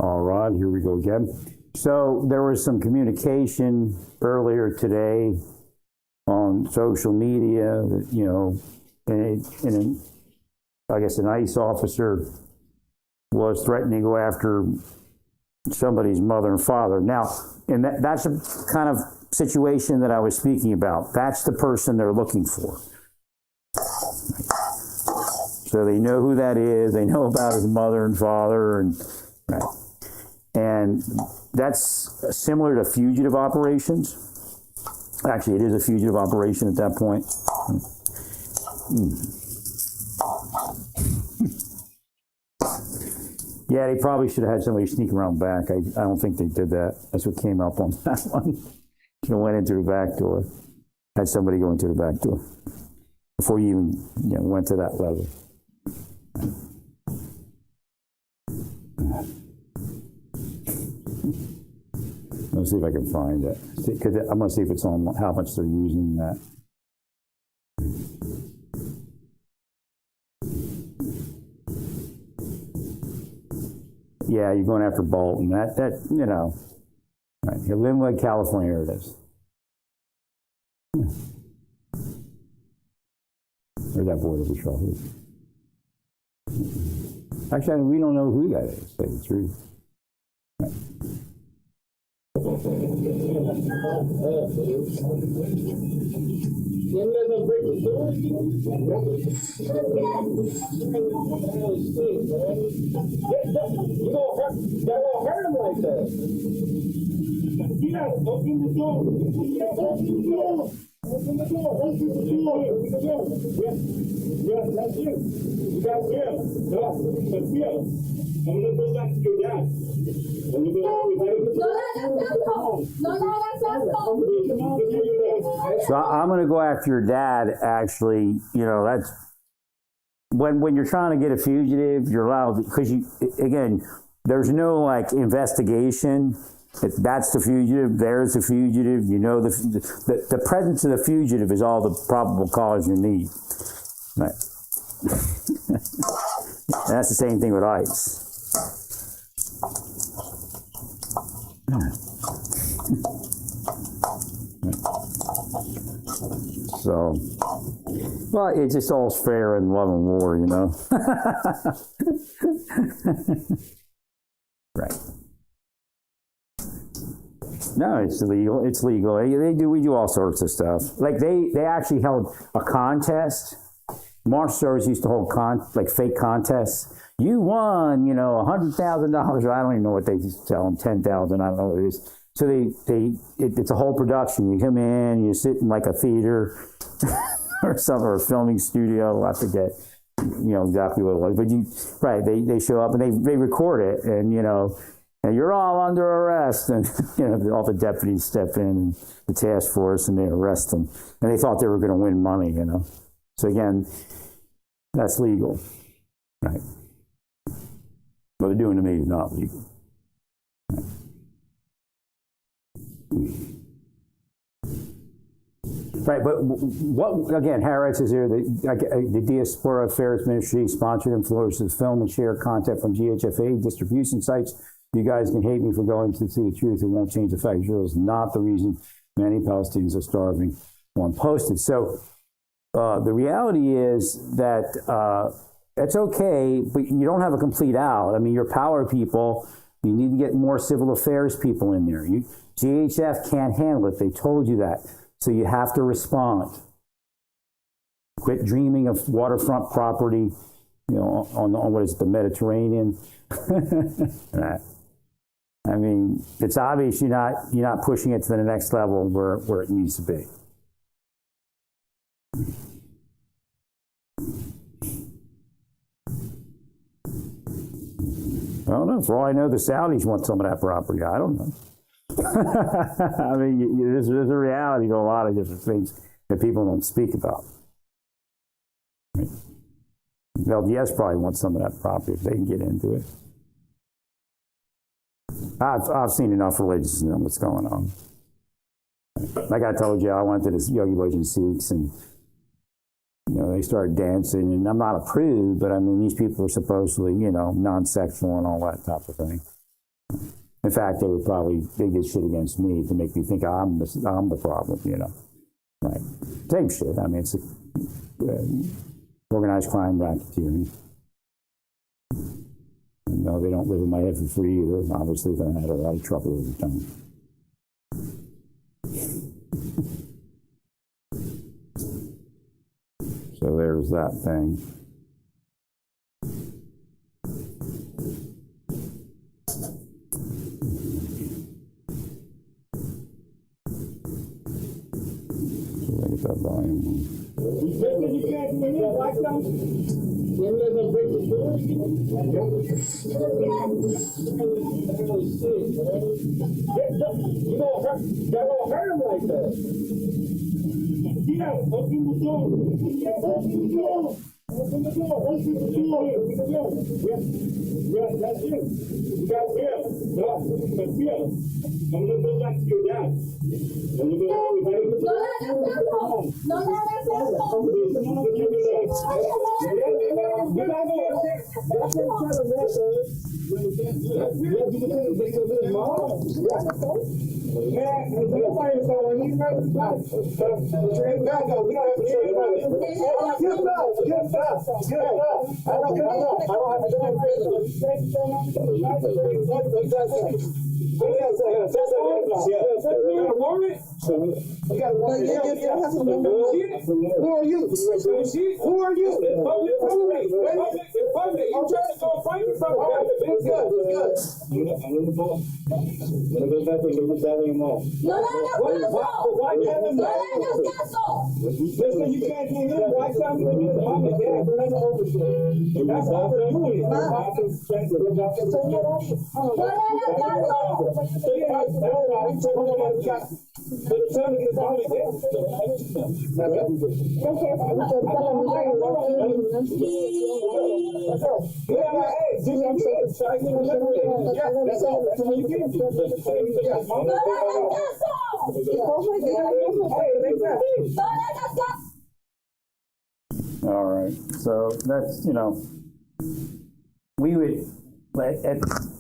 All right, here we go again. So there was some communication earlier today on social media that, you know, I guess an ICE officer was threatening to go after somebody's mother and father. Now, and that's a kind of situation that I was speaking about. That's the person they're looking for. So they know who that is. They know about his mother and father, and right. And that's similar to fugitive operations. Actually, it is a fugitive operation at that point. Yeah, they probably should have had somebody sneak around back. I don't think they did that. That's what came up on that one. Should have went into the back door. Had somebody go into the back door before you even went to that level. Let's see if I can find it. Because I'm going to see if it's on how much they're using that. Yeah, you're going after Bolton. That you know, right? You're Linwood, California. Here it is. Where's that border patrol? Actually, we don't know who that is. To say the truth. Right. Hurt him like that. Yeah, open the door. Open the door. Open the door. Open the door. Yeah, that's it. You got fear. Yeah, that's fear. I'm gonna go back to your dad. So I'm going to go after your dad. Actually, you know, that's when you're trying to get a fugitive, you're allowed, because there's no like investigation. That's the fugitive. There's the fugitive. You know, the presence of the fugitive is all the probable cause you need. Right. And that's the same thing with ICE. So, well, it's just all fair in love and war, you know. Right. No, it's illegal. It's legal. We do all sorts of stuff. Like they actually held a contest. Marshal Service used to hold fake contests. You won, you know, $100,000. I don't even know what they used to tell them. 10,000. I don't know what it is. So it's a whole production. You come in, you sit in like a theater or something, or a filming studio. I forget, you know, exactly what it was. But they show up and they record it, and you know, and you're all under arrest, and you know, all the deputies step in, and the task force, and they arrest them, and they thought they were going to win money, you know. So again, that's legal, right? What they're doing to me is not legal. Right. Right, but what again? Harris is here. The Diaspora Affairs Ministry sponsored and flourishes film and share content from GHFA distribution sites. You guys can hate me for going to see the truth. It won't change the fact. Israel is not the reason many Palestinians are starving. One posted. So the reality is that it's okay, but you don't have a complete out. I mean, your power people. You need to get more civil affairs people in there. GHF can't handle it. They told you that. So you have to respond. Quit dreaming of waterfront property, you know, on what is it, the Mediterranean. Right. I mean, it's obvious you're not pushing it to the next level where it needs to be. I don't know. For all I know, the Saudis want some of that property. I don't know. I mean, there's a reality to a lot of different things that people don't speak about. Right? LDS probably wants some of that property if they can get into it. I've seen enough religions to know what's going on. Like I told you, I went to this Yogi Bhajan Sikhs, and you know, they started dancing, and I'm not a prude, but I mean, these people are supposedly, you know, non-sexual and all that type of thing. In fact, they get shit against me to make me think I'm the problem, you know. Right. Same shit. I mean, it's organized crime racketeering. No, they don't live in my head for free either. Obviously, they're had a lot of trouble over time. So there's that thing. So I get that volume. You can't come in, why come? When let them break the door? That won't hurt him like that. Yeah, open the door. Yeah, open the door. Open the door. Open the door. Open the door. Yeah, that's it. You got fear. That's fear. I'm gonna go back to your dad. I'm gonna go back to your dad. Who are you? Who are you? Listen, you can't do him. Why can't you do the mom and dad? That's all they're doing. All right. So that's, you know, we would,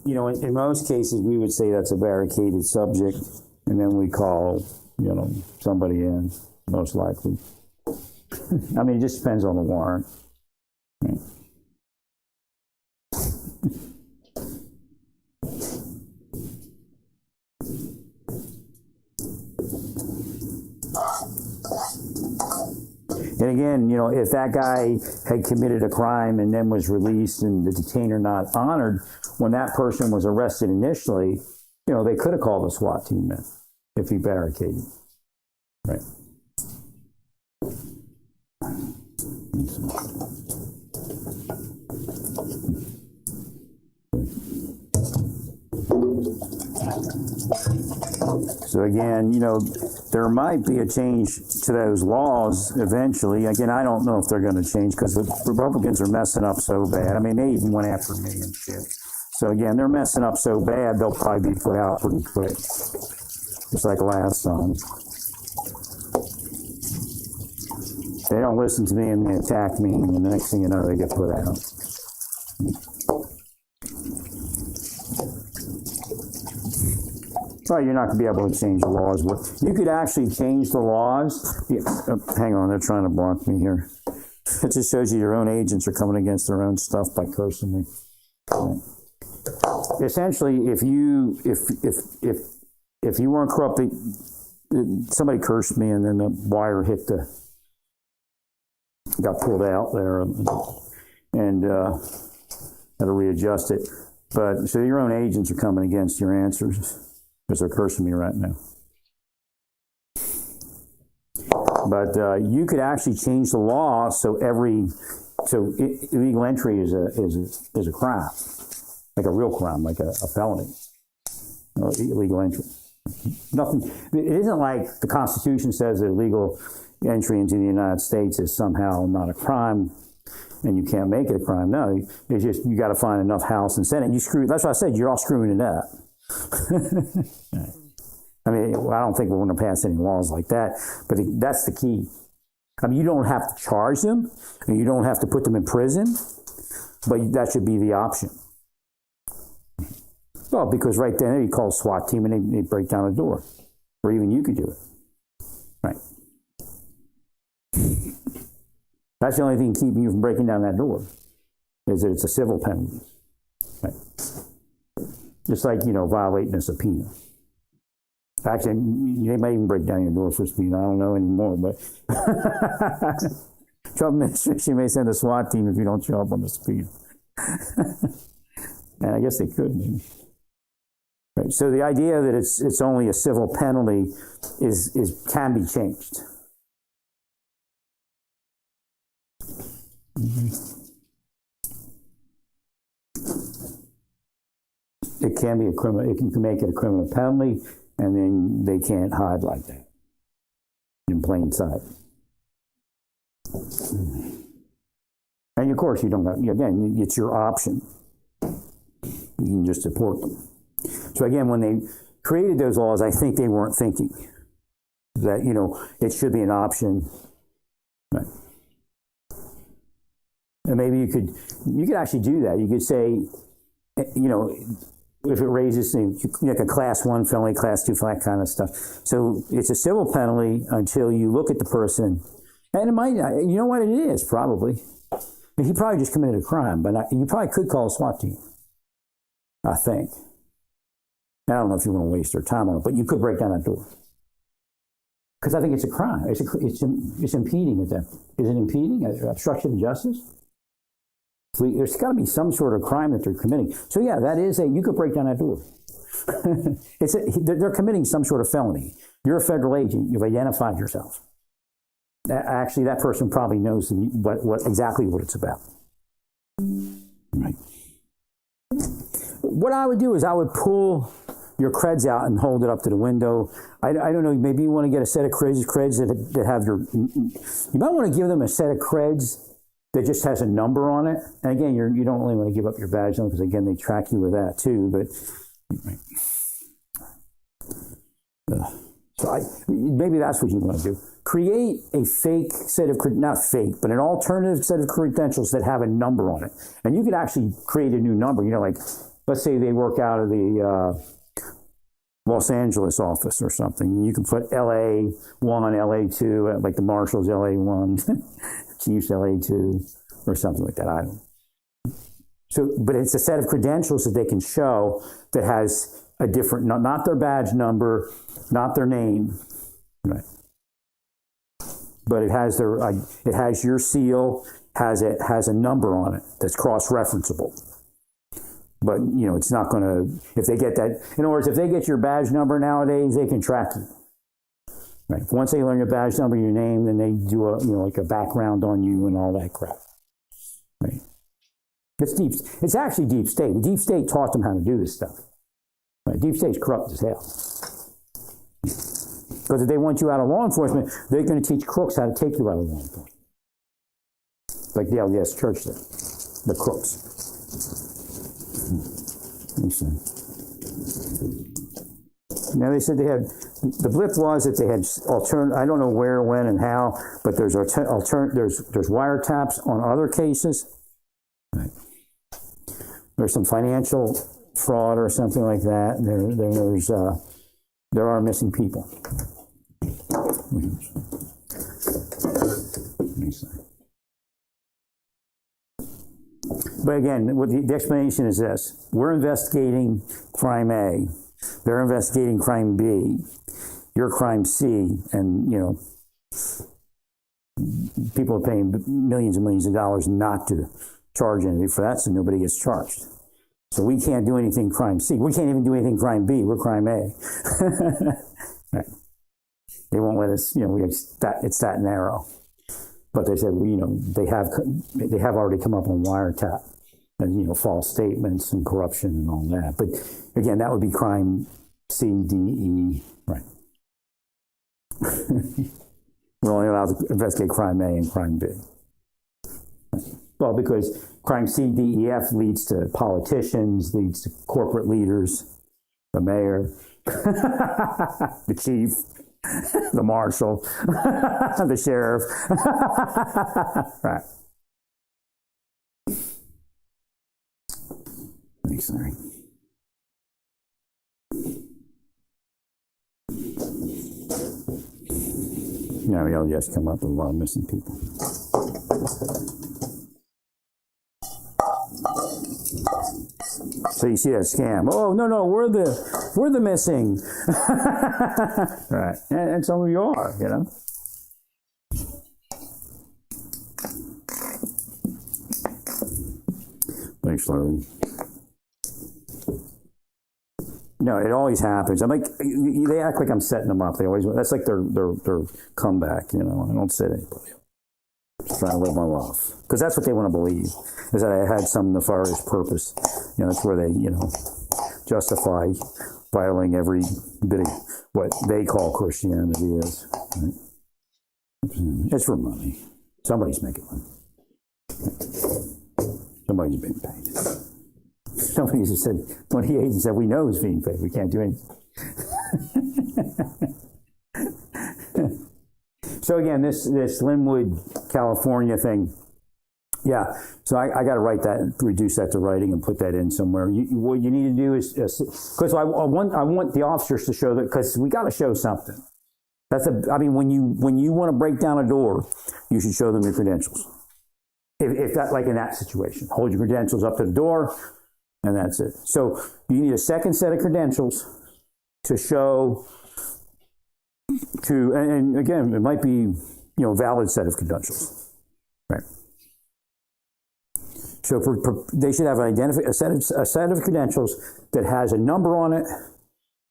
you know, in most cases, we would say that's a barricaded subject, and then we call, you know, somebody in, most likely. I mean, it just depends on the warrant. Right. And again, you know, if that guy had committed a crime and then was released and the detainer not honored, when that person was arrested initially, you know, they could have called a SWAT team in if he barricaded. Right. So again, you know, there might be a change to those laws eventually. Again, I don't know if they're going to change because the Republicans are messing up so bad. I mean, they even went after me and shit. So again, they're messing up so bad, they'll probably be put out pretty quick. Just like last time. They don't listen to me and they attack me, and the next thing you know, they get put out. Well, you're not going to be able to change the laws. You could actually change the laws. Yeah, hang on, they're trying to block me here. It just shows you your own agents are coming against their own stuff by cursing me. Right. Essentially, if you weren't corrupt, somebody cursed me, and then the wire got pulled out there, and had to readjust it. But so your own agents are coming against your answers. Because they're cursing me right now. But you could actually change the law so illegal entry is a crime, like a real crime, like a felony. Illegal entry. Nothing. It isn't like the Constitution says that illegal entry into the United States is somehow not a crime, and you can't make it a crime. No, it's just you got to find enough House and Senate. That's why I said you're all screwing it up. I mean, I don't think we're going to pass any laws like that, but that's the key. I mean, you don't have to charge them, and you don't have to put them in prison, but that should be the option. Well, Well, because right then you call a SWAT team and they break down the door. Or even you could do it. Right. That's the only thing keeping you from breaking down that door, is that it's a civil penalty. Right. Just like, violating a subpoena. Actually, they might even break down your door for speed. I don't know anymore, but Trump administration may send a SWAT team if you don't show up on the speed. And I guess they could. Maybe. Right. So the idea that it's only a civil penalty can be changed. It can be a criminal. It can make it a criminal penalty. And then they can't hide like that in plain sight. And of course, you don't have, again, it's your option. You can just deport them. So again, when they created those laws, I think they weren't thinking that, it should be an option. Right. And maybe you could actually do that. You could say, if it raises like a class 1 felony, class 2 felony, that kind of stuff. So it's a civil penalty until you look at the person, and it might, you know what it is, probably. He probably just committed a crime, but you probably could call a SWAT team, I think. I don't know if you want to waste their time on it, but you could break down that door. Because I think it's a crime. It's impeding at that. Is it impeding? Obstruction of justice? There's got to be some sort of crime that they're committing. So yeah, you could break down that door. They're committing some sort of felony. You're a federal agent. You've identified yourself. Actually, that person probably knows exactly what it's about. Right. What I would do is I would pull your creds out and hold it up to the window. I don't know, maybe you want to get a set of creds that have you might want to give them a set of creds that just has a number on it. And again, you don't really want to give up your badge number because, again, they track you with that too. But maybe that's what you want to do. Create a fake set of, not fake, but an alternative set of credentials that have a number on it. And you could actually create a new number. Like, let's say they work out of the Los Angeles office or something. You can put LA1, LA2, like the Marshals LA1. Chiefs LA2 or something like that. I don't know. So, but it's a set of credentials that they can show that has a different, not their badge number, not their name, right? But it has your seal, has a number on it that's cross-referenceable. But it's not going to. If they get that, in other words, if they get your badge number nowadays, they can track you. Right. Once they learn your badge number, your name, then they do like a background on you and all that crap. Right. It's actually deep state. The deep state taught them how to do this stuff. Right. Deep state's corrupt as hell. Because if they want you out of law enforcement, they're going to teach crooks how to take you out of law enforcement. Like the LDS Church did. The crooks. Now they said the blip was that they had I don't know where, when, and how, but there's wiretaps on other cases. Right. There's some financial fraud or something like that. There are missing people. But again, the explanation is this. We're investigating crime A. They're investigating crime B. You're crime C. And, people are paying millions and millions of dollars not to charge anything for that, so nobody gets charged. So we can't do anything crime C. We can't even do anything crime B. We're crime A. Right. They won't let us, it's that narrow. But they said, they have already come up on wiretap and, false statements and corruption and all that. But again, that would be crime C, D, E, right. We're only allowed to investigate crime A and crime B. Well, because crime C, D, E, F leads to politicians, leads to corporate leaders, the mayor, the chief, the marshal, the sheriff. Right. Thanks, sorry. Now you'll just come up with a lot of missing people. So you see that scam? Oh no, we're the missing. Right, and some of you are, you know. Thanks, Larry. No, it always happens. I'm like, they act like I'm setting them up. They always, that's like their comeback, you know. I don't set anybody up. Just trying to live my life. Because that's what they want to believe, is that I had some nefarious purpose. You know, that's where they, you know, justify violating every bit of what they call Christianity is. Right? It's for money. Somebody's making money. Somebody's being paid. Somebody just said, one of the agents said, we know who's being paid. We can't do anything. So again, this Linwood, California thing, yeah. So I got to write that, reduce that to writing and put that in somewhere. What you need to do is, because I want the officers to show that, because we got to show something. I mean, when you want to break down a door, you should show them your credentials. If that, like in that situation, hold your credentials up to the door, and that's it. So you need a second set of credentials to show to, and again, it might be, you know, valid set of credentials, right? So they should have a set of credentials that has a number on it,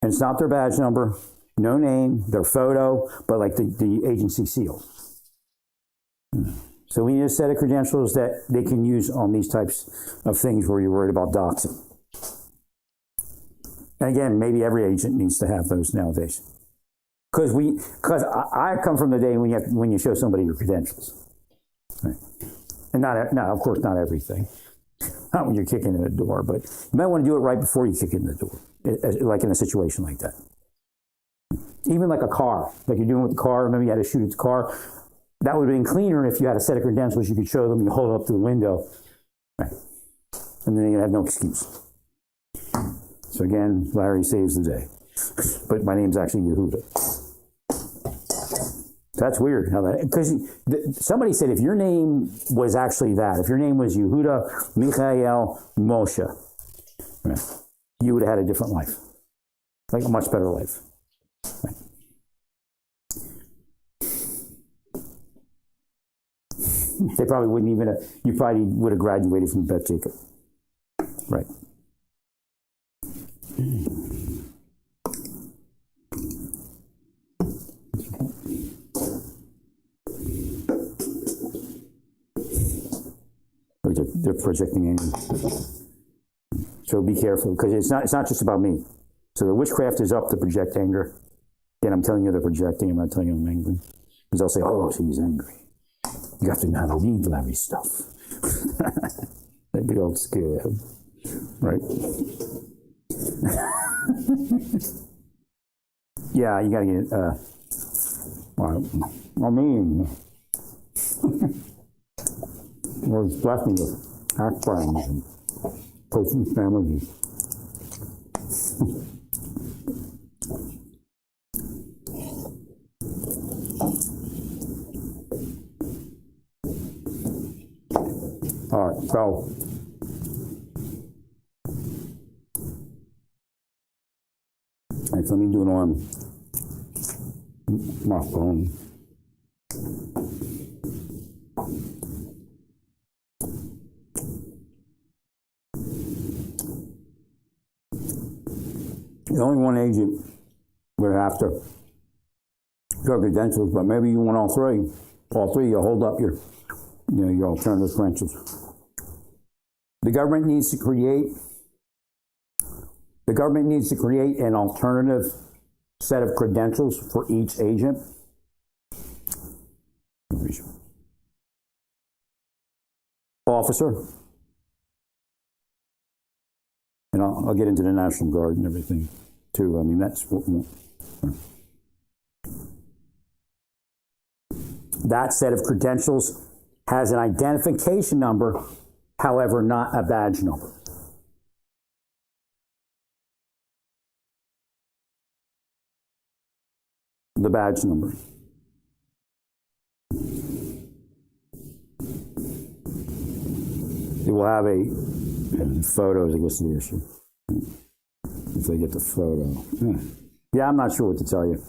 and it's not their badge number, no name, their photo, but like the agency seal. So we need a set of credentials that they can use on these types of things where you're worried about doxing. And again, maybe every agent needs to have those nowadays. Because I come from the day when you show somebody your credentials. Right? And of course, not everything. Not when you're kicking in the door, but you might want to do it right before you kick in the door, like in a situation like that. Even like a car, like you're doing with the car, remember you had to shoot at the car. That would have been cleaner if you had a set of credentials you could show them, you hold it up to the window, right? And then you're going to have no excuse. So again, Larry saves the day. But my name's actually Yehuda. That's weird how that, because somebody said if your name was actually that, if your name was Yehuda Michael Moshe, right, you would have had a different life, like a much better life. Right. They probably wouldn't even have, you probably would have graduated from Beth Jacob. Right. They're projecting anger. So be careful, because it's not just about me. So the witchcraft is up to project anger. Again, I'm telling you they're projecting, I'm not telling you I'm angry. Because they'll say, oh, she's angry. You have to know how to read Larry's stuff. They'd be all scared. Right? Yeah, you gotta get, I mean, well, it's blessing with hack brains and coaching families. All right, so let me do it on my phone. The only one agent would have to show credentials, but maybe you want all three. All three, you hold up your alternative credentials. The government needs to create an alternative set of credentials for each agent. Officer. And I'll get into the National Guard and everything too. I mean, that's what we want. That set of credentials has an identification number, however, not a badge number. The badge number. will have a photos, I guess, is the issue. If they get the photo. Yeah, I'm not sure what to tell you.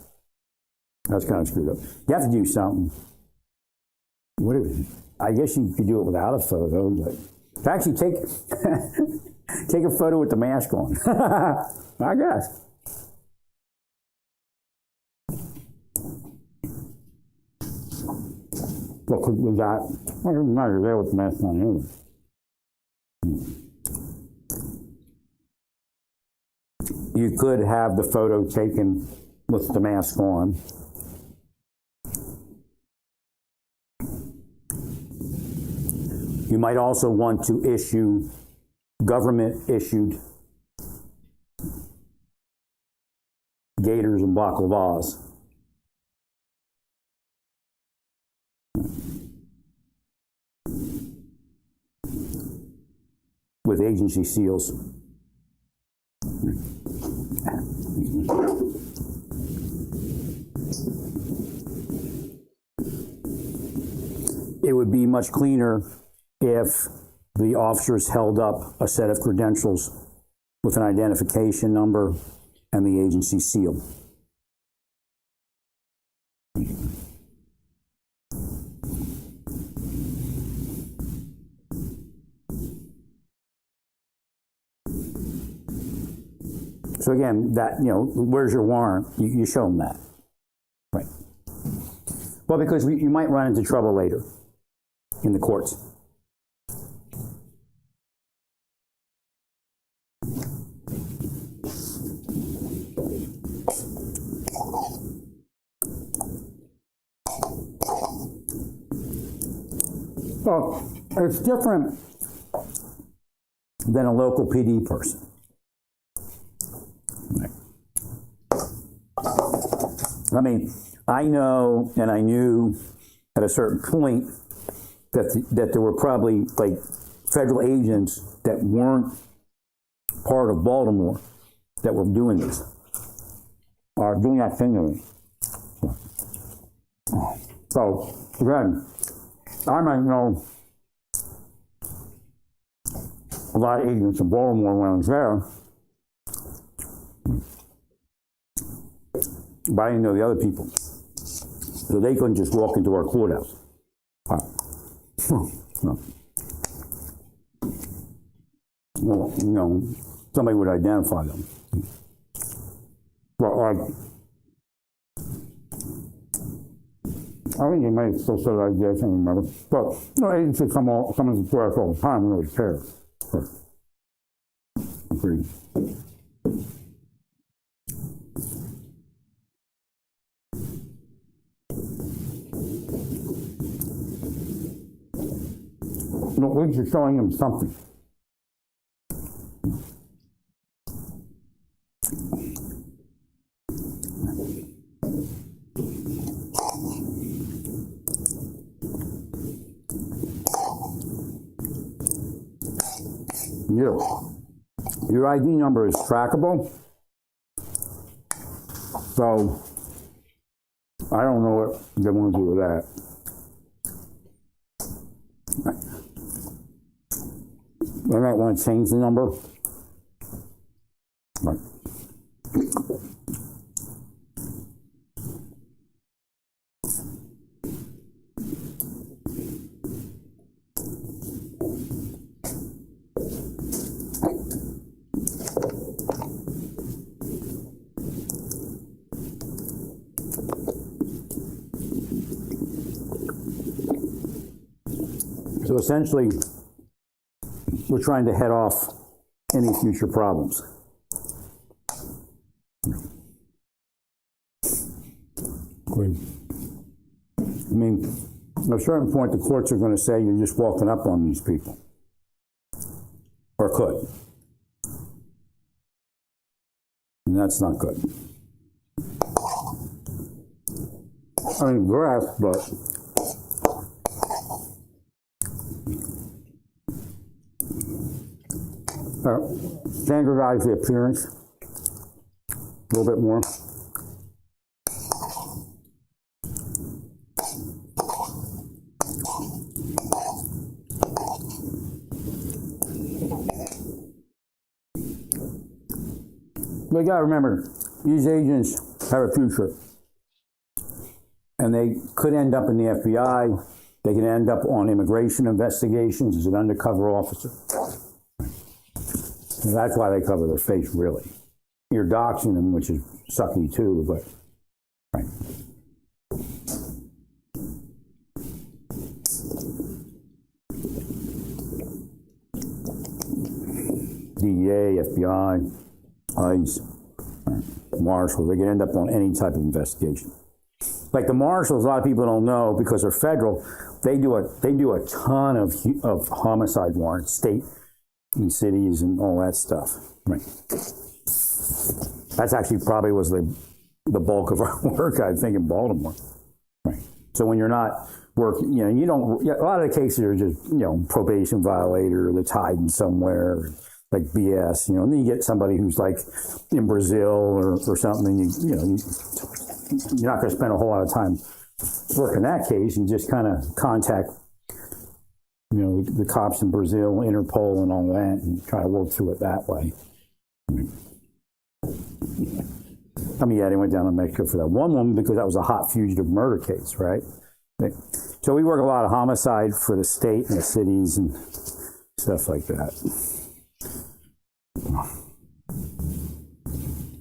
That's kind of screwed up. You have to do something. I guess you could do it without a photo, but actually take take a photo with the mask on. I guess. Well, we got. Well, it doesn't matter. You're there with the mask on anyway. You could have the photo taken with the mask on. You might also want to issue government-issued gaiters and balaclavas. With agency seals. It would be much cleaner if the officers held up a set of credentials with an identification number and the agency seal. So again, that, where's your warrant? You show them that. Right. Well, because you might run into trouble later in the courts. Well, it's different than a local PD person. I mean, I know and I knew at a certain point that there were probably like federal agents that weren't part of Baltimore that were doing this, or doing that thing to me. So, again, I might know a lot of agents in Baltimore when I was there, but I didn't know the other people. So they couldn't just walk into our courthouse. No. Well, somebody would identify them. Well, I think they may have still said I did, I can't remember. But agents come into the courthouse all the time and really care. Agreed. At least you're showing them something. Your ID number is trackable, so I don't know what they want to do with that. They might want to change the number. Right. So essentially, we're trying to head off any future problems. I mean, at a certain point, the courts are going to say you're just walking up on these people. Or could. And that's not good. I mean, grass, but standardize the appearance a little bit more. you gotta remember, these agents have a future. And they could end up in the FBI. They can end up on immigration investigations as an undercover officer. And that's why they cover their face, really. You're doxing them, which is sucky too, but, right. DEA, FBI, ICE, Marshals, they can end up on any type of investigation. Like the Marshals, a lot of people don't know because they're federal. They do a ton of homicide warrants, state and cities and all that stuff. Right. That's actually probably was the bulk of our work, I think, in Baltimore. Right. So when you're not working, you don't. A lot of the cases are just probation violator that's hiding somewhere, like BS. And then you get somebody who's like in Brazil or something. You're not going to spend a whole lot of time working that case. You just kind of contact, the cops in Brazil, Interpol, and all that, and try to work through it that way. They went down to Mexico for that one woman because that was a hot fugitive murder case, right? So we work a lot of homicide for the state and the cities and stuff like that.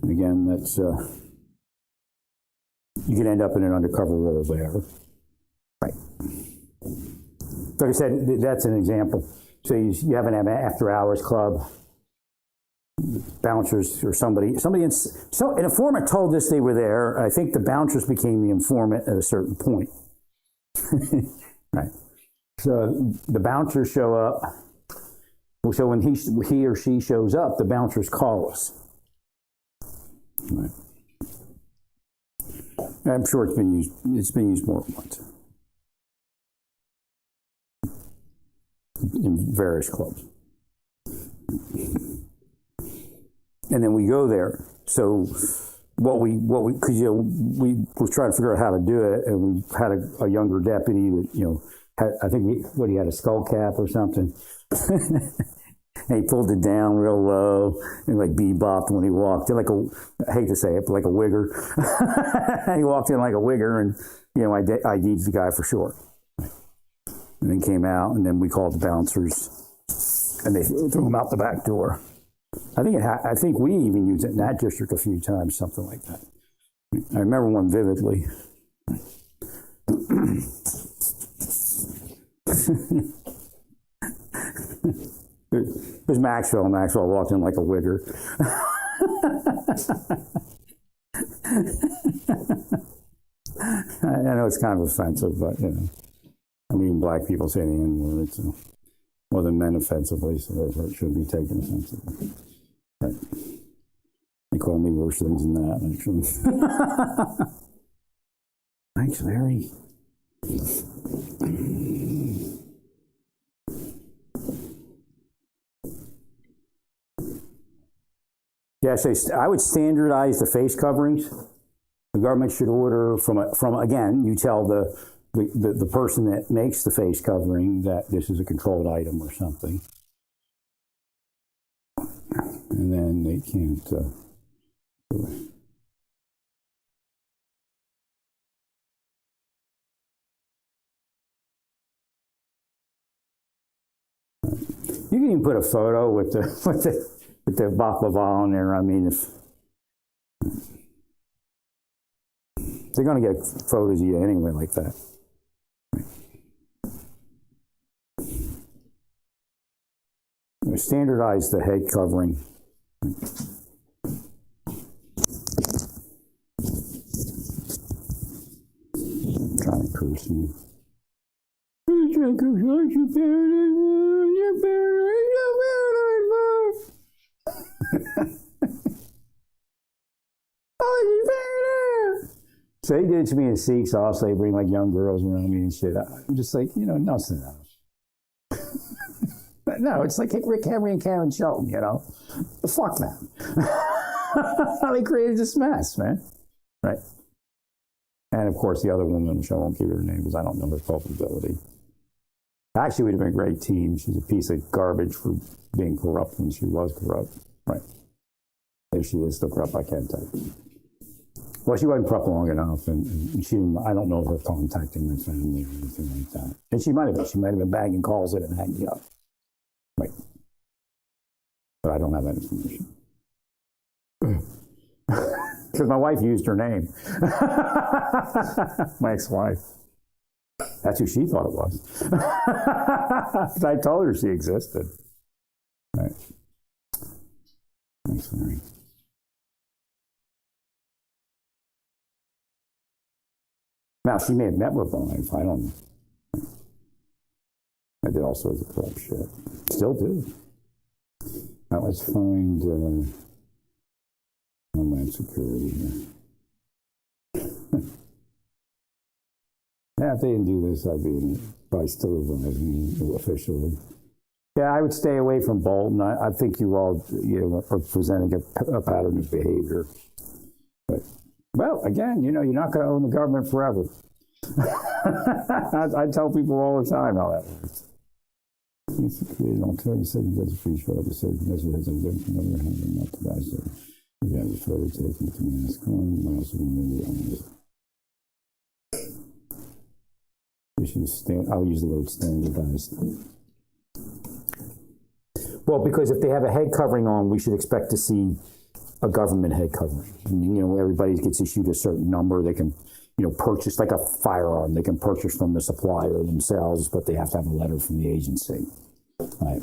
Again, that's. You can end up in an undercover role there. Right. Like I said, that's an example. So you have an after-hours club, bouncers or somebody. An informant told us they were there. I think the bouncers became the informant at a certain point. Right. So the bouncers show up. So when he or she shows up, the bouncers call us. Right. I'm sure it's been used more than once in various clubs. And then we go there. So because we were trying to figure out how to do it, and we had a younger deputy that I think he had a skull cap or something. And he pulled it down real low and like bebopped when he walked in, I hate to say it, but like a wigger. He walked in like a wigger, and I ID'd the guy for sure. And then came out, and then we called the bouncers, and they threw him out the back door. I think we even used it in that district a few times, something like that. I remember one vividly. It was Maxwell. Maxwell walked in like a wigger. I know it's kind of offensive, but black people say the N-word. It's more than men offensively, so it should be taken offensively. Right. They call me worse things than that, actually. Thanks, Larry. Yeah, so I would standardize the face coverings. The government should order from again, you tell the person that makes the face covering that this is a controlled item or something. And then they can't. You can even put a photo with the baklava on there. If they're going to get photos of you anyway like that. Standardize the head covering. I'm trying to curse you. So they did it to me in Sikhs also. They bring like young girls around me and shit. I'm just like, nothing else. No, it's like Rick Henry and Karen Shelton, Fuck them. They created this mess, man. Right. And of course, the other woman, which I won't give her name because I don't know her culpability. Actually, we'd have been a great team. She's a piece of garbage for being corrupt when she was corrupt. Right. There she is, still corrupt. I can't type. Well, she wasn't corrupt long enough, and she didn't, I don't know her contacting my family or anything like that. And she might have been. She might have been bagging calls in and hanging up. Right. But I don't have that information. Because my wife used her name. My ex-wife. That's who she thought it was. I told her she existed. Right. Thanks, Larry. Now, she may have met with my wife. I don't know. I did all sorts of corrupt shit. Still do. Now, let's find Homeland Security here. Yeah, if they didn't do this, I'd be probably still advising officially. Yeah, I would stay away from Bolton. I think you all are presenting a pattern of behavior. But, well, again, you're not going to own the government forever. I tell people all the time how that works. Needs to create an alternative setting that's free for other certain measures has been from other hand not to guys that we have the photo taken to mask on. Also, I'll use the word standardized. Well, because if they have a head covering on, we should expect to see a government head covering. And, everybody gets issued a certain number. They can, purchase like a firearm. They can purchase from the supplier themselves, but they have to have a letter from the agency. Right.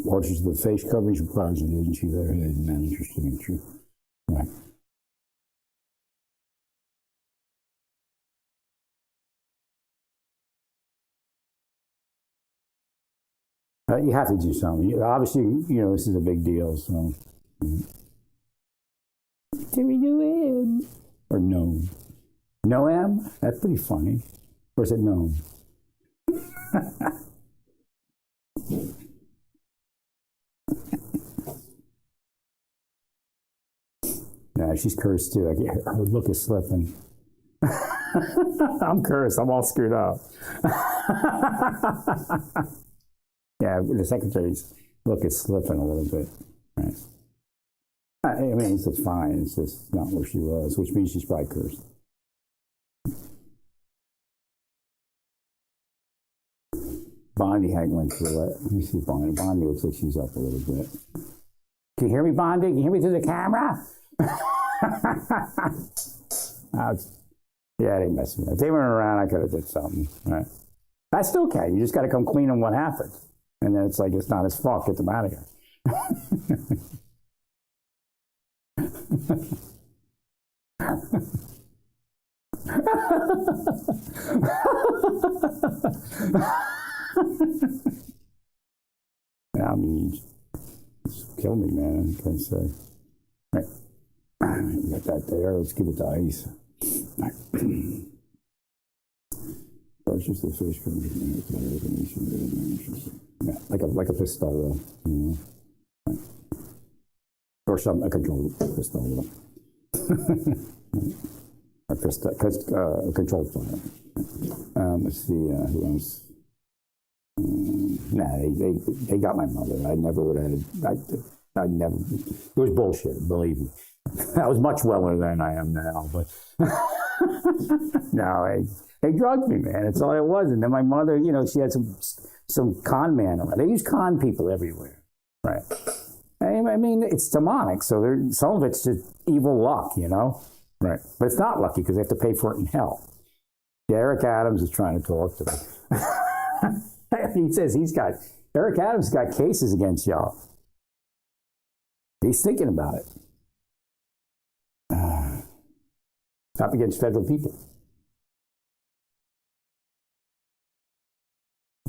Purchase of the face coverage requires an agency letterhead and manager's signature. Right. You have to do something. Obviously, this is a big deal, so. Can we do it? Or no? No, M? That's pretty funny. Or is it no? Yeah, she's cursed too. Her look is slipping. I'm cursed. I'm all screwed up. Yeah, the secretary's look is slipping a little bit. Right. I mean, it's fine. It's just not where she was, which means she's probably cursed. Bondi haggling for that. Let me see Bondi. Bondi looks like she's up a little bit. Can you hear me, Bondi? Can you hear me through the camera? Yeah, they messing with me. If they weren't around, I could have did something. Right? I still can. You just got to come clean on what happened. And then it's like, it's not his fault. Get them out of here. I mean, kill me, man. I can't say. Right. We got that there. Let's give it to ice. Right. Purchase the fish from the yeah, like a pistola, Right. Or something, a controlled pistola. A controlled fire. Let's see, who else? Nah, they got my mother. I never would have had. I never. It was bullshit. Believe me. I was much weller than I am now, but no, they drugged me, man. That's all it was. And then my mother, she had some con man around. They use con people everywhere, right? I mean, it's demonic. So some of it's just evil luck, right? But it's not lucky because they have to pay for it in hell. Yeah, Eric Adams is trying to talk to me. He says he's got Eric Adams got cases against y'all. He's thinking about it. Up against federal people.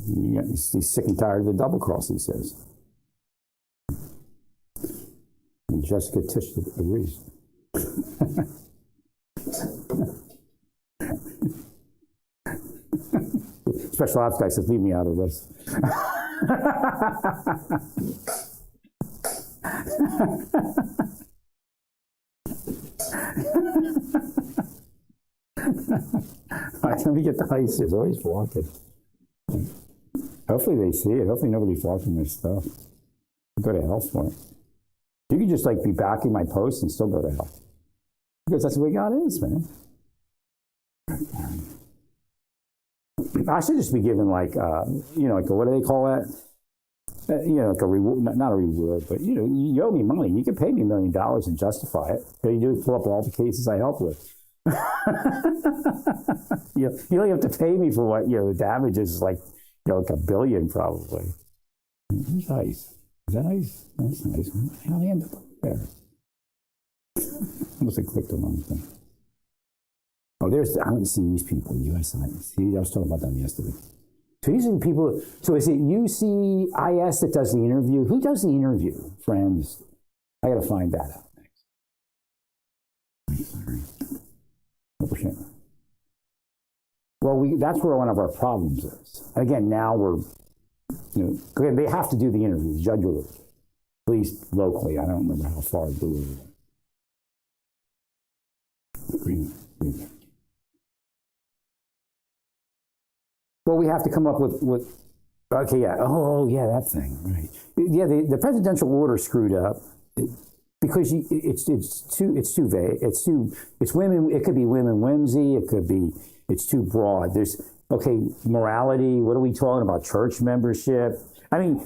He's sick and tired of the double cross, he says. And Jessica Tish agrees. Special ops guy says, leave me out of this. All right, let me get the ice. There's always walking. Hopefully they see it. Hopefully nobody's watching this stuff. I'll go to hell for it. You could just like be backing my posts and still go to hell. Because that's the way God is, man. I should just be given like, like what do they call that? Like a reward, not a reward, but you owe me money. You can pay me $1 million and justify it. All you do is pull up all the cases I help with. You don't have to pay me for what the damage is like like $1 billion probably. Where's ice? Is that ice? That's nice. How do they end up there? I must have clicked the wrong thing. Oh, I don't see these people. USIS. See, I was talking about them yesterday. So these are the people. So is it UCIS that does the interview? Who does the interview? Friends. I got to find that out next. Sorry. Well, that's where one of our problems is. Again, now we're, they have to do the interview. The judge will, at least locally. I don't remember how far they do it. Well, we have to come up with okay, yeah, that thing, right? Yeah, the presidential order screwed up because it's too vague. It's women. It could be women whimsy. It's too broad. There's morality. What are we talking about? Church membership. I mean,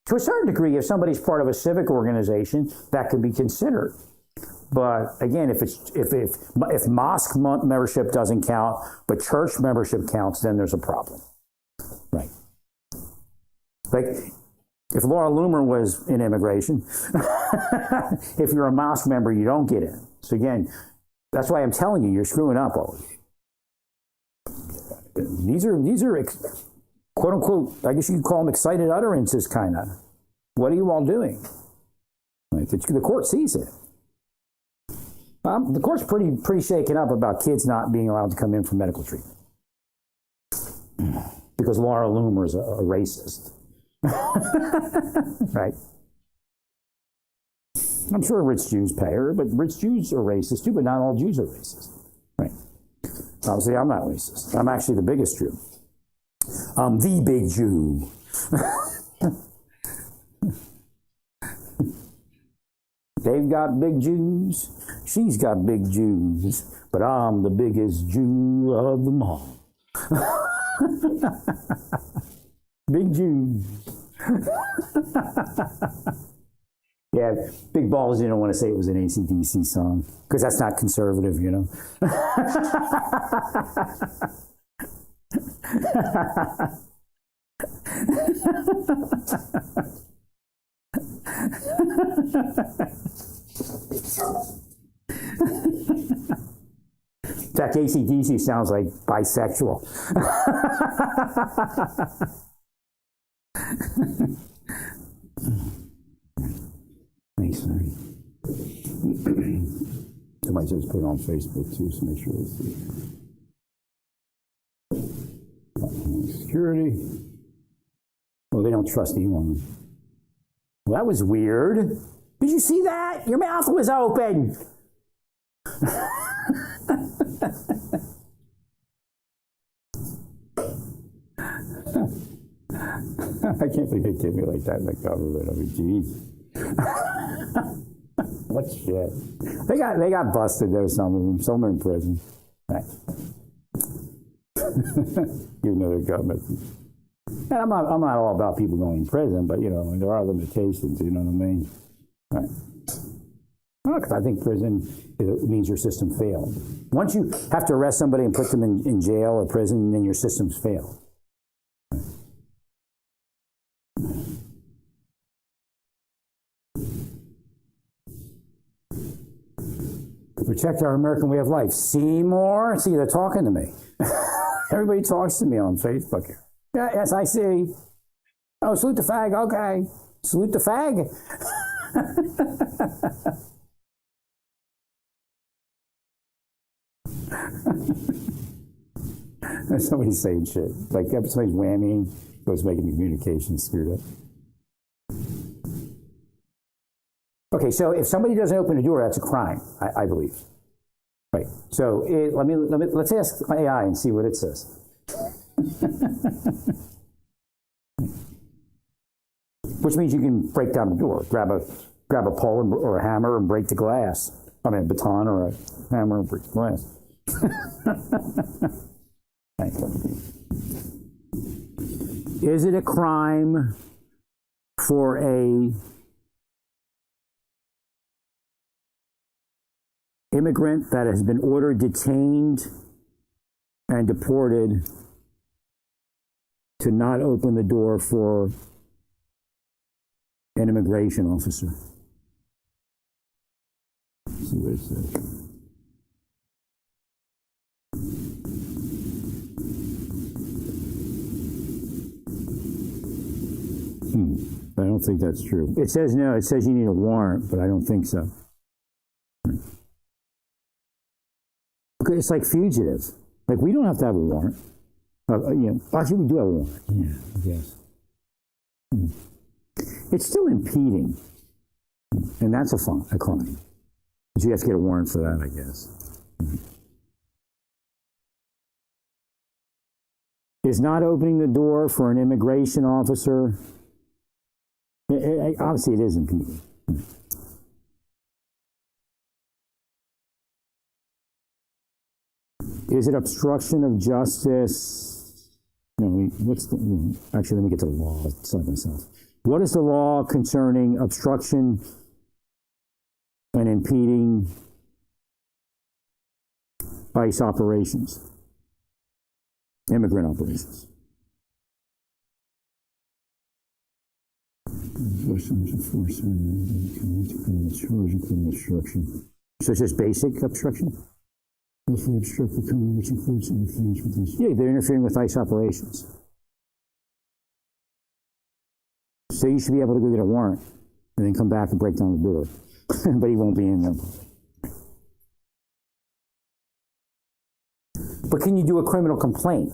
to a certain degree, if somebody's part of a civic organization, that could be considered. But again, if mosque membership doesn't count, but church membership counts, then there's a problem. Right. Like, if Laura Loomer was in immigration, if you're a mosque member, you don't get in. So again, that's why I'm telling you, you're screwing up all of you. These are quote unquote, I guess you could call them excited utterances, kind of. What are you all doing? Right. The court sees it. The court's pretty shaken up about kids not being allowed to come in for medical treatment. Because Laura Loomer is a racist. Right? I'm sure rich Jews pay her, but rich Jews are racist too, but not all Jews are racist. Right? Obviously, I'm not racist. I'm actually the biggest Jew. I'm the big Jew. They've got big Jews. She's got big Jews. But I'm the biggest Jew of them all. Big Jews. Yeah, big balls, you don't want to say it was an AC/DC song. Because that's not conservative, In fact, AC/DC sounds like bisexual. Thanks, Larry. Somebody just put it on Facebook too, so make sure they see it. Security. Well, they don't trust Elon. Well, that was weird. Did you see that? Your mouth was open. I can't believe they did me like that in the government. I mean, geez. What shit? They got busted though. Some of them. Some are in prison. Right. Even though they're government. And I'm not all about people going in prison, but there are limitations. You know what I mean? Right. Well, 'cause I think prison means your system failed. Once you have to arrest somebody and put them in jail or prison, then your system's failed. Protect our American way of life. Seymour? See, they're talking to me. Everybody talks to me on Facebook here. Yeah, yes, I see. Oh, salute the fag. Okay. Salute the fag. Somebody's saying shit. Like somebody's whammying, so it's making the communication screwed up. Okay, so if somebody doesn't open the door, that's a crime, I believe. Right. So let's ask AI and see what it says. Which means you can break down the door, grab a pole or a hammer and break the glass. I mean, a baton or a hammer and break the glass. Is it a crime for a immigrant that has been ordered detained and deported to not open the door for an immigration officer? Let's see what it says. I don't think that's true. It says no, it says you need a warrant, but I don't think so. It's like fugitive. Like, we don't have to have a warrant. Actually, we do have a warrant. Yeah, I guess. It's still impeding. And that's a crime. But you have to get a warrant for that, I guess. Is not opening the door for an immigration officer. Obviously, it is impeding. Is it obstruction of justice? No, actually, let me get to the law side myself. What is the law concerning obstruction and impeding ICE operations, immigrant operations? So it's just basic obstruction? Yeah, they're interfering with ICE operations. So you should be able to go get a warrant and then come back and break down the door. But he won't be in there. But can you do a criminal complaint?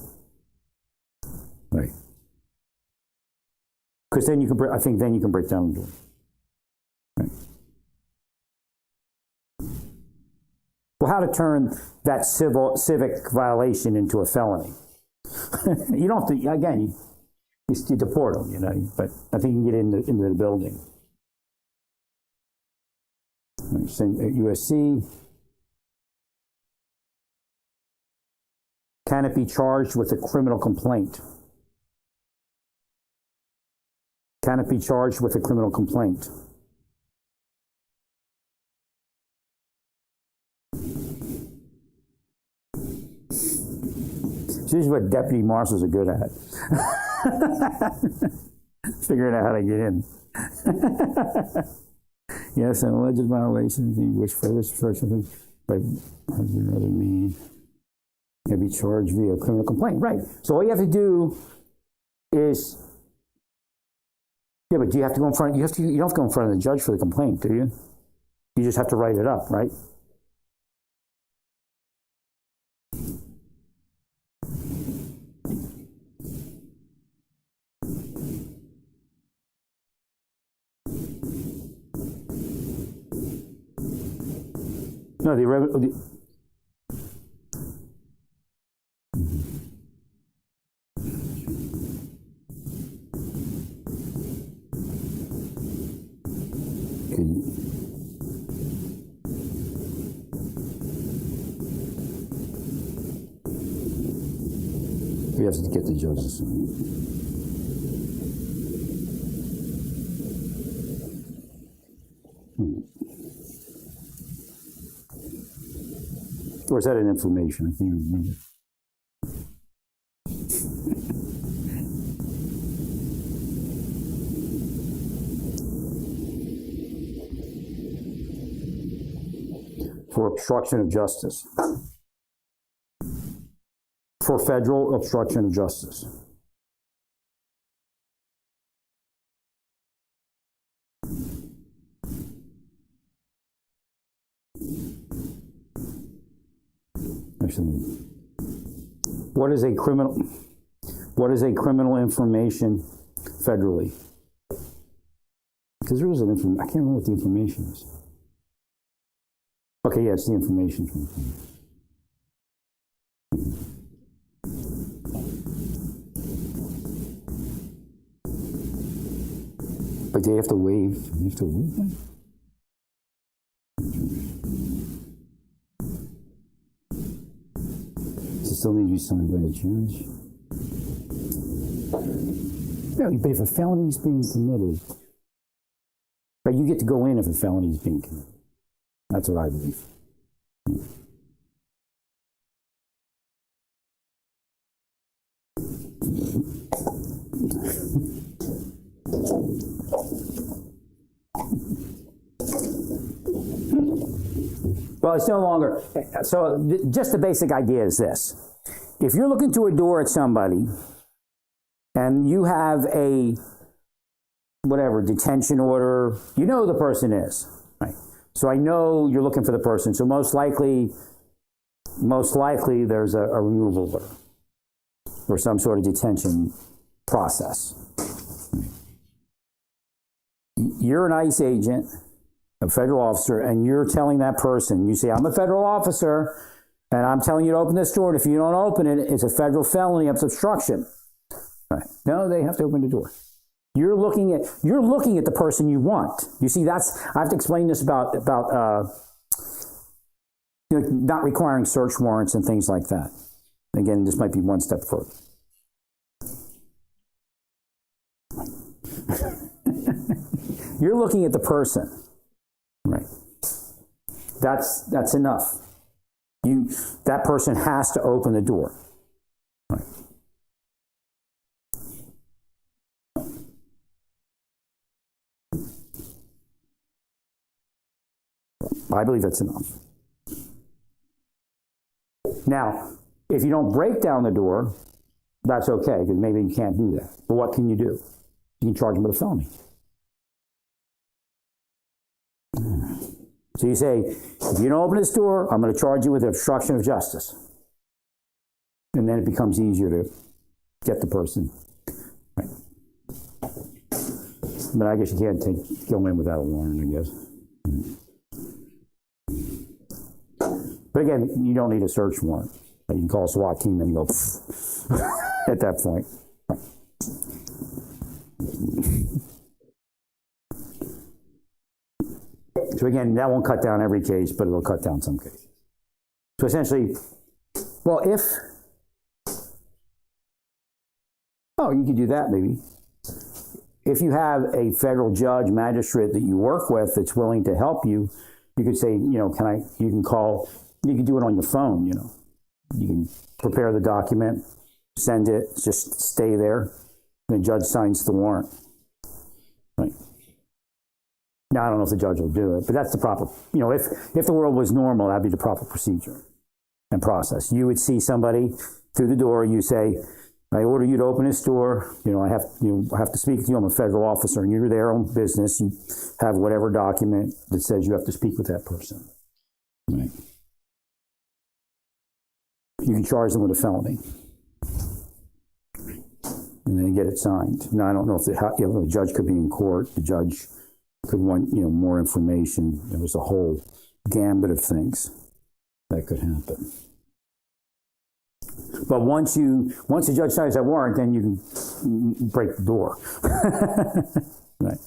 Right. Because then you can, I think then you can break down the door. Right. Well, how to turn that civic violation into a felony? You don't have to, again, you deport them, but I think you can get into the building. At USC, can it be charged with a criminal complaint? Can it be charged with a criminal complaint? This is what deputy marshals are good at. Figuring out how to get in. Yes, an alleged violation, which further obstruction by another mean can be charged via criminal complaint. Right. So all you have to do is, yeah, but do you have to go in front? You don't have to go in front of the judge for the complaint, do you? You just have to write it up, right? No, okay, we have to get the judges. Or is that an information? I can't remember. for obstruction of justice. For federal obstruction of justice. Actually, what is a criminal information federally? Because there was an information, I can't remember what the information is. Okay, yeah, it's the information. But they have to waive. They have to waive that? It still needs to be signed by the judge. No, but if a felony is being committed, but you get to go in if a felony is being committed. That's what I believe. Well, it's no longer. So just the basic idea is this. If you're looking through a door at somebody and you have a whatever detention order, you know who the person is, right? So I know you're looking for the person. So most likely there's a removal order or some sort of detention process. You're an ICE agent, a federal officer, and you're telling that person, you say, I'm a federal officer, and I'm telling you to open this door, and if you don't open it, it's a federal felony of obstruction. Right. No, they have to open the door. You're looking at the person you want. You see, I have to explain this about not requiring search warrants and things like that. Again, this might be one step further. You're looking at the person, right? That's enough. That person has to open the door, right? I believe that's enough. Now, if you don't break down the door, that's okay, because maybe you can't do that. But what can you do? You can charge them with a felony. So you say, if you don't open this door, I'm going to charge you with obstruction of justice. And then it becomes easier to get the person. Right. But I guess you can't go in without a warrant, I guess. But again, you don't need a search warrant. You can call a SWAT team and go at that point. So again, that won't cut down every case, but it'll cut down some cases. So essentially, well, you could do that maybe. If you have a federal judge, magistrate that you work with that's willing to help you, you could say, you can do it on your phone, You can prepare the document, send it, just stay there, and the judge signs the warrant. Right. Now, I don't know if the judge will do it, but that's the proper, if the world was normal, that'd be the proper procedure and process. You would see somebody through the door, you say, I order you to open this door, I have to speak to you, I'm a federal officer, and you're there on business, you have whatever document that says you have to speak with that person. Right. You can charge them with a felony. And then get it signed. Now, I don't know if the judge could be in court, the judge could want, more information. There was a whole gambit of things that could happen. But once the judge signs that warrant, then you can break the door. Right.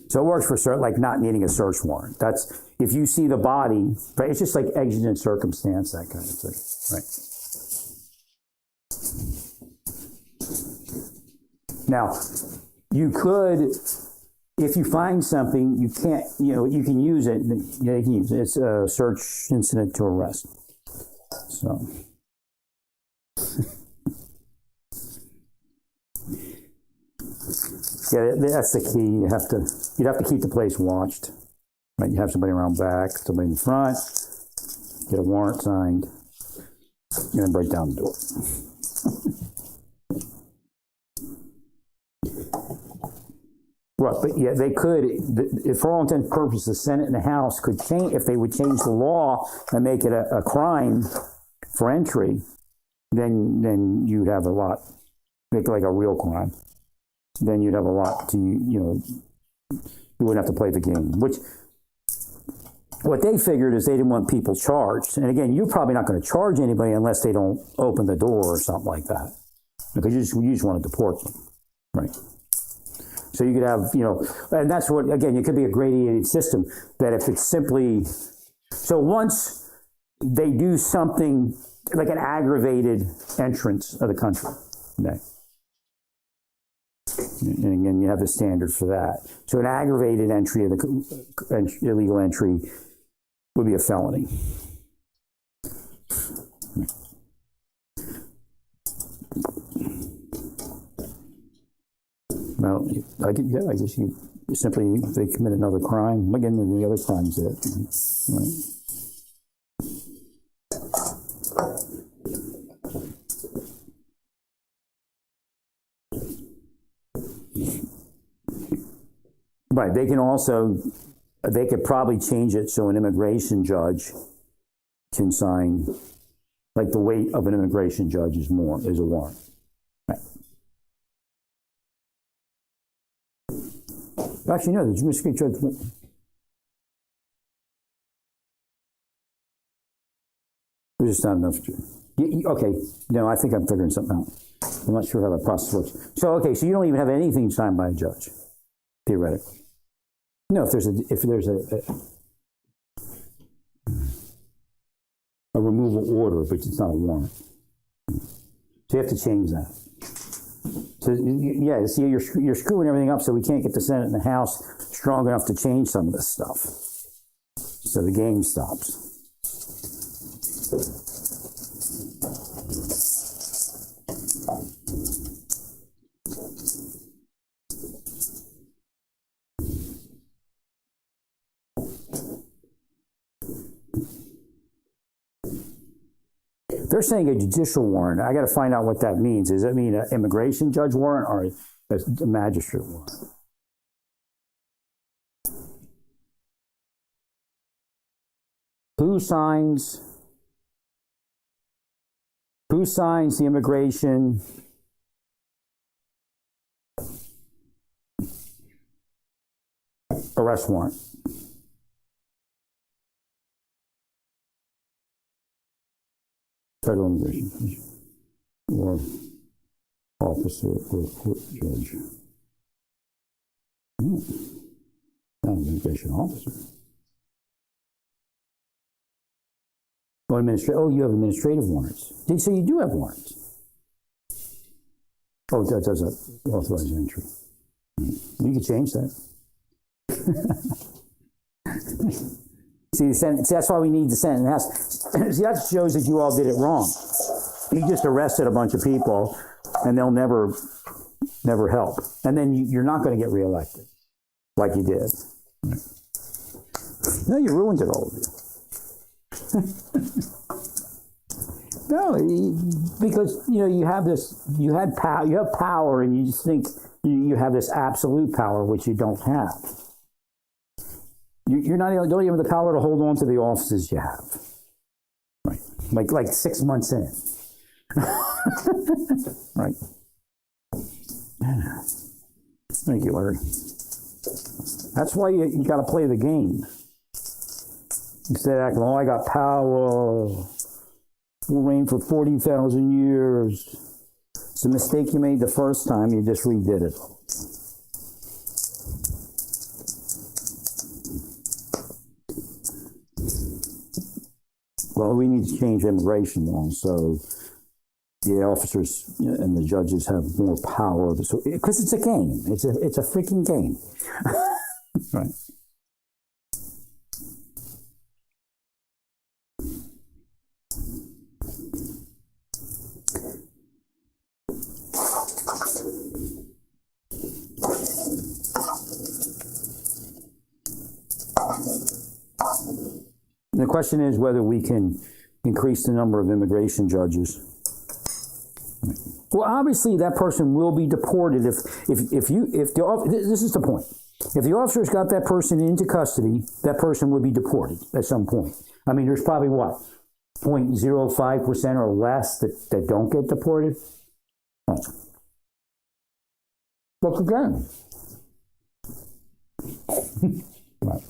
So it works for not needing a search warrant. That's if you see the body, but it's just like exigent circumstance, that kind of thing, right? Now, you could, if you find something, you can't, you can use it. Yeah, you can use it. It's a search incident to arrest. So. Yeah, that's the key. You'd have to keep the place watched. Right, you have somebody around back, somebody in the front, get a warrant signed, and then break down the door. Right, but yeah, they could, for all intents and purposes, the Senate and the House could change, if they would change the law and make it a crime for entry, then you'd have a lot, make it like a real crime. Then you'd have a lot to, you wouldn't have to play the game. Which, what they figured is they didn't want people charged. And again, you're probably not going to charge anybody unless they don't open the door or something like that. Because you just want to deport them, right? So you could have, and that's what, again, it could be a gradated system that if it's simply, so once they do something like an aggravated entrance of the country, okay? And again, you have the standard for that. So an aggravated entry of the illegal entry would be a felony. Well, I guess you simply, if they commit another crime, again, the other crimes that, right? Right, they could probably change it so an immigration judge can sign, like the weight of an immigration judge is a warrant. Right. Actually, no, the magistrate judge. There's just not enough. Okay, no, I think I'm figuring something out. I'm not sure how the process works. So, okay, so you don't even have anything signed by a judge, theoretically. No, if there's a removal order, but it's not a warrant. So you have to change that. So yeah, see, you're screwing everything up, so we can't get the Senate and the House strong enough to change some of this stuff. So the game stops. They're saying a judicial warrant. I got to find out what that means. Does that mean an immigration judge warrant or a magistrate warrant? Who signs the immigration? Arrest warrant. Federal immigration or officer or court judge. Not an immigration officer. Oh, you have administrative warrants. So you do have warrants. Oh, that doesn't authorize entry. You can change that. See, that's why we need the Senate and the House. See, that shows that you all did it wrong. You just arrested a bunch of people, and they'll never help. And then you're not going to get reelected, like you did. Right. No, you ruined it, all of you. No, because you have power, and you just think you have this absolute power, which you don't have. You're not don't even have the power to hold on to the offices you have, right? Like 6 months in, right? Thank you, Larry. That's why you got to play the game. Instead of acting, oh, I got power. We'll reign for 40,000 years. It's a mistake you made the first time. You just redid it. Well, we need to change immigration law so the officers and the judges have more power. Because it's a game. It's a freaking game. Right. The question is whether we can increase the number of immigration judges. Well, obviously that person will be deported if this is the point. If the officers got that person into custody, that person would be deported at some point. I mean, there's probably what, 0.05% or less that don't get deported. Look again. Right.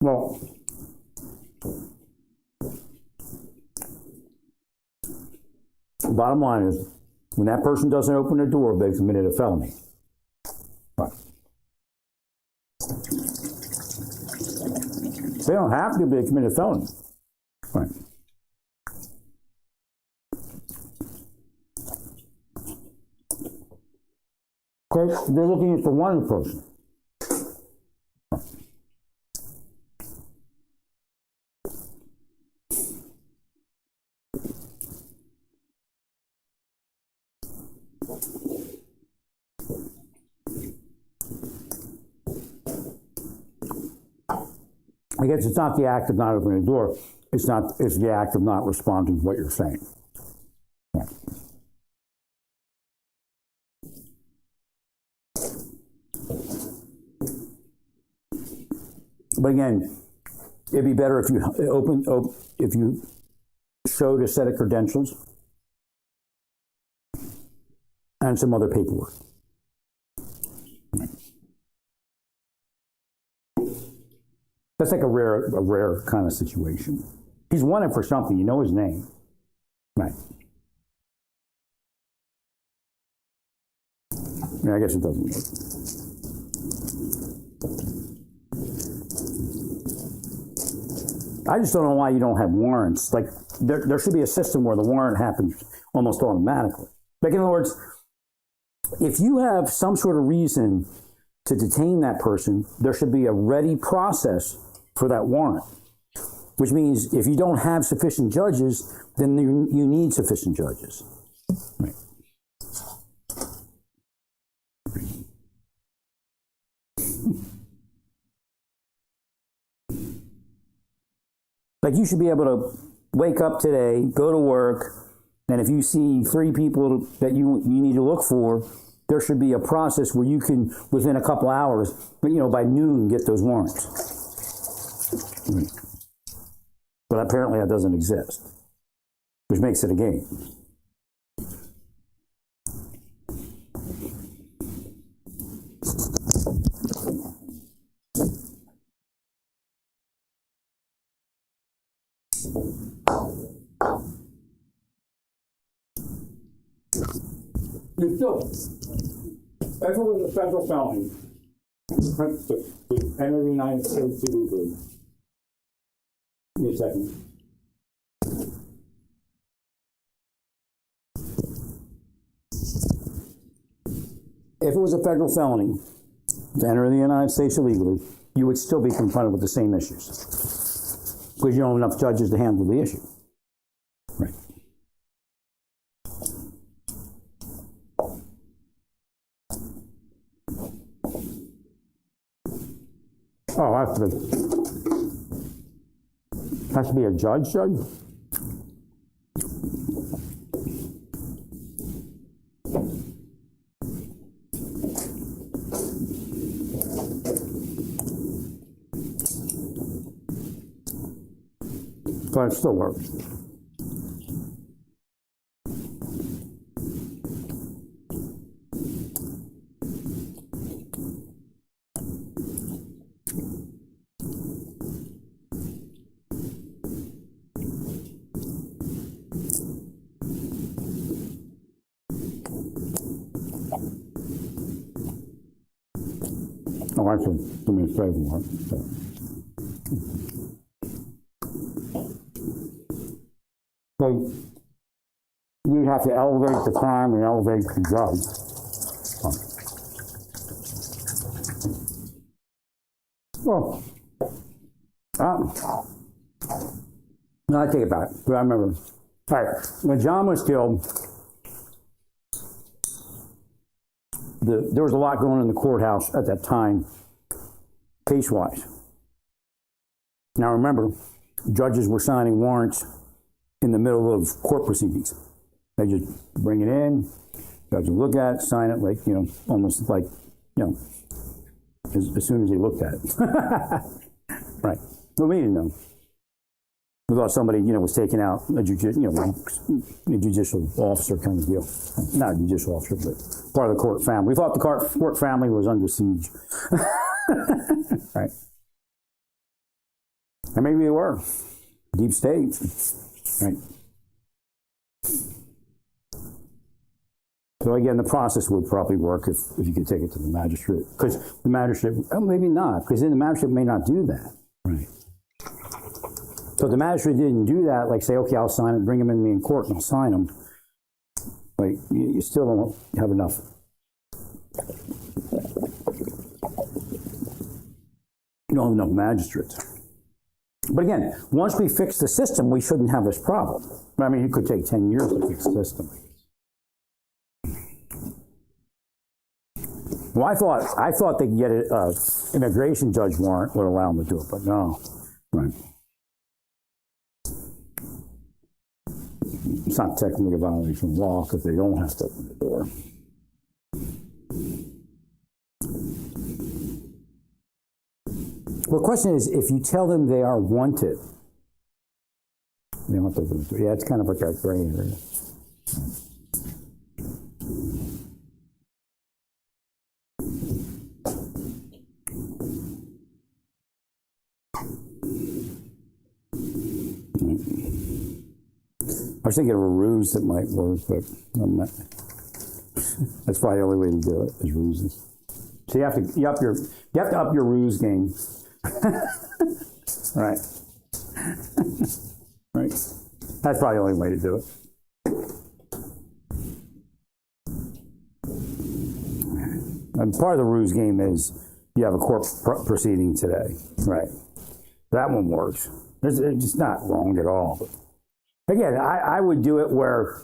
Well, the bottom line is, when that person doesn't open the door, they've committed a felony. Right. They don't have to, but they committed a felony. Right. Of course, they're looking at the wanted person. I guess it's not the act of not opening the door. It's the act of not responding to what you're saying. Yeah. But again, it'd be better if you if you showed a set of credentials and some other paperwork. That's like a rare kind of situation. He's wanted for something. You know his name. Right. Yeah, I guess it doesn't work. I just don't know why you don't have warrants. Like, there should be a system where the warrant happens almost automatically. Like, in other words, if you have some sort of reason to detain that person, there should be a ready process for that warrant. Which means if you don't have sufficient judges, then you need sufficient judges. Right. Like, you should be able to wake up today, go to work, and if you see 3 people that you need to look for, there should be a process where you can, within a couple hours, by noon, get those warrants. Right. But apparently that doesn't exist, which makes it a game. You still, if it was a federal felony, to enter the United States illegally. Give me a second. If it was a federal felony to enter the United States illegally, you would still be confronted with the same issues because you don't have enough judges to handle the issue. Right. Oh, has to be a judge? But it still works. Oh, actually, do me a favor, Mark. So, you'd have to elevate the crime and elevate the judge. Well, no, I take it back. But I remember. All right, when John was killed, there was a lot going on in the courthouse at that time, case-wise. Now remember, judges were signing warrants in the middle of court proceedings. They just bring it in, judge will look at it, sign it, like, almost like, as soon as they looked at it. Right. But we didn't know. We thought somebody, was taking out a judicial officer kind of deal. Not a judicial officer, but part of the court family. We thought the court family was under siege. Right. And maybe they were. Deep state. Right. So again, the process would probably work if you could take it to the magistrate. Because the magistrate, maybe not, because then the magistrate may not do that. Right. So if the magistrate didn't do that, like say, okay, I'll sign it, bring him in me in court and I'll sign him. Like, you still don't have enough. You don't have enough magistrates. But again, once we fix the system, we shouldn't have this problem. I mean, it could take 10 years to fix the system. Well, I thought they could get an immigration judge warrant would allow them to do it, but no. Right. It's not technically a violation of law because they don't have to open the door. Well, the question is, if you tell them they are wanted, they don't have to open the door. Yeah, it's kind of like a gray area. I was thinking of a ruse that might work, but that's probably the only way to do it is ruses. So you have to up your ruse game. Right. Right. That's probably the only way to do it. And part of the ruse game is you have a court proceeding today. Right. That one works. It's just not wrong at all. Again, I would do it where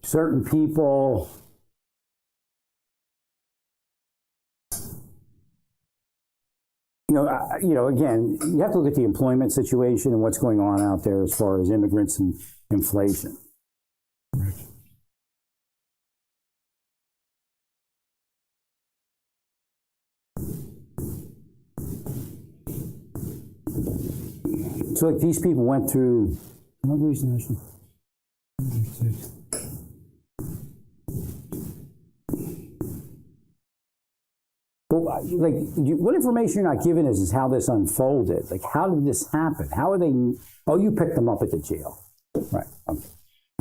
certain people, again, you have to look at the employment situation and what's going on out there as far as immigrants and inflation. So like these people went through. Well, like, what information you're not given is how this unfolded. Like, how did this happen? How are they? Oh, you picked them up at the jail, right? Okay.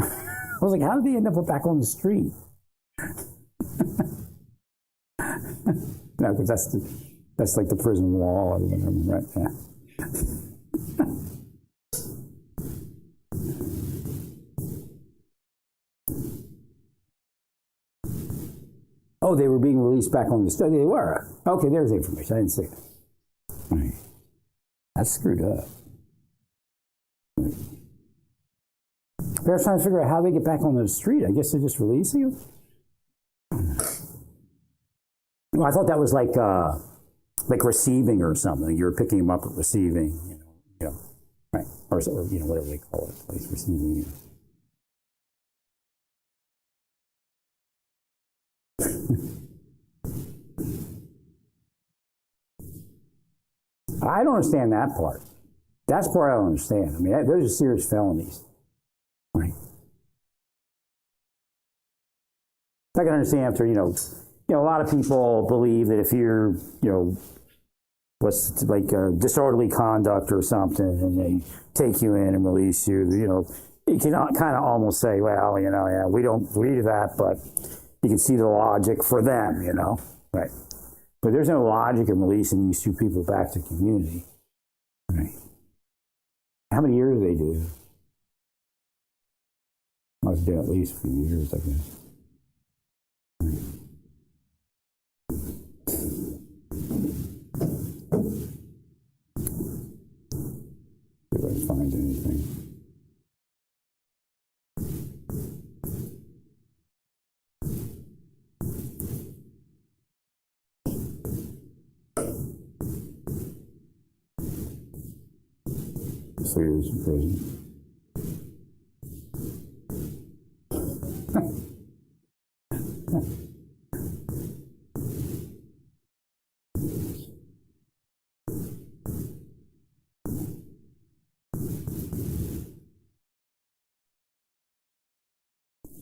I was like, how did they end up back on the street? No, because that's like the prison wall or whatever, right? Yeah. Oh, they were being released back on the street. They were. Okay, there's the information. I didn't see it. Right. That's screwed up. Right. They're trying to figure out how they get back on the street. I guess they're just releasing them. Well, I thought that was like receiving or something. You were picking them up at receiving, right? Or whatever they call it, like receiving. I don't understand that part. That's the part I don't understand. I mean, those are serious felonies. Right. I can understand after, a lot of people believe that if you're, what's like disorderly conduct or something, and they take you in and release you, you can kind of almost say, well, yeah, we don't believe that, but you can see the logic for them, right? But there's no logic in releasing these two people back to the community, right? How many years do they do? Must be at least a few years, I guess. See if I find anything. So he was in prison.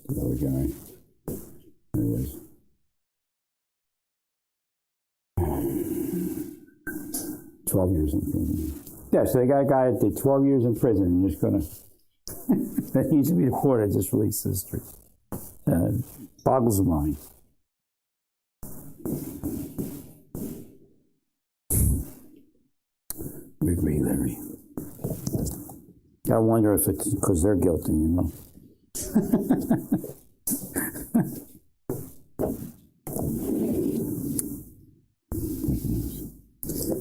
Another guy. There he is. "12 years in prison." Yeah, so they got a guy that did 12 years in prison and just gonna that needs to be deported, just release history. Boggles the mind. We agree, Larry. I wonder if it's because they're guilty, you know.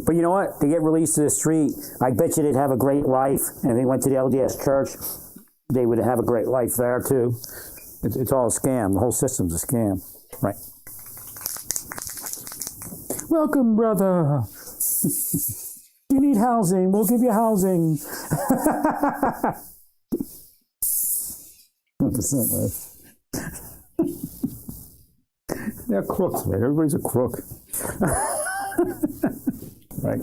But you know what? They get released to the street. I bet you they'd have a great life. And they went to the LDS church, they would have a great life there too. It's all a scam. The whole system's a scam. Right. "Welcome, brother. You need housing. We'll give you housing." 1% left. They're crooks, man. Everybody's a crook. Right.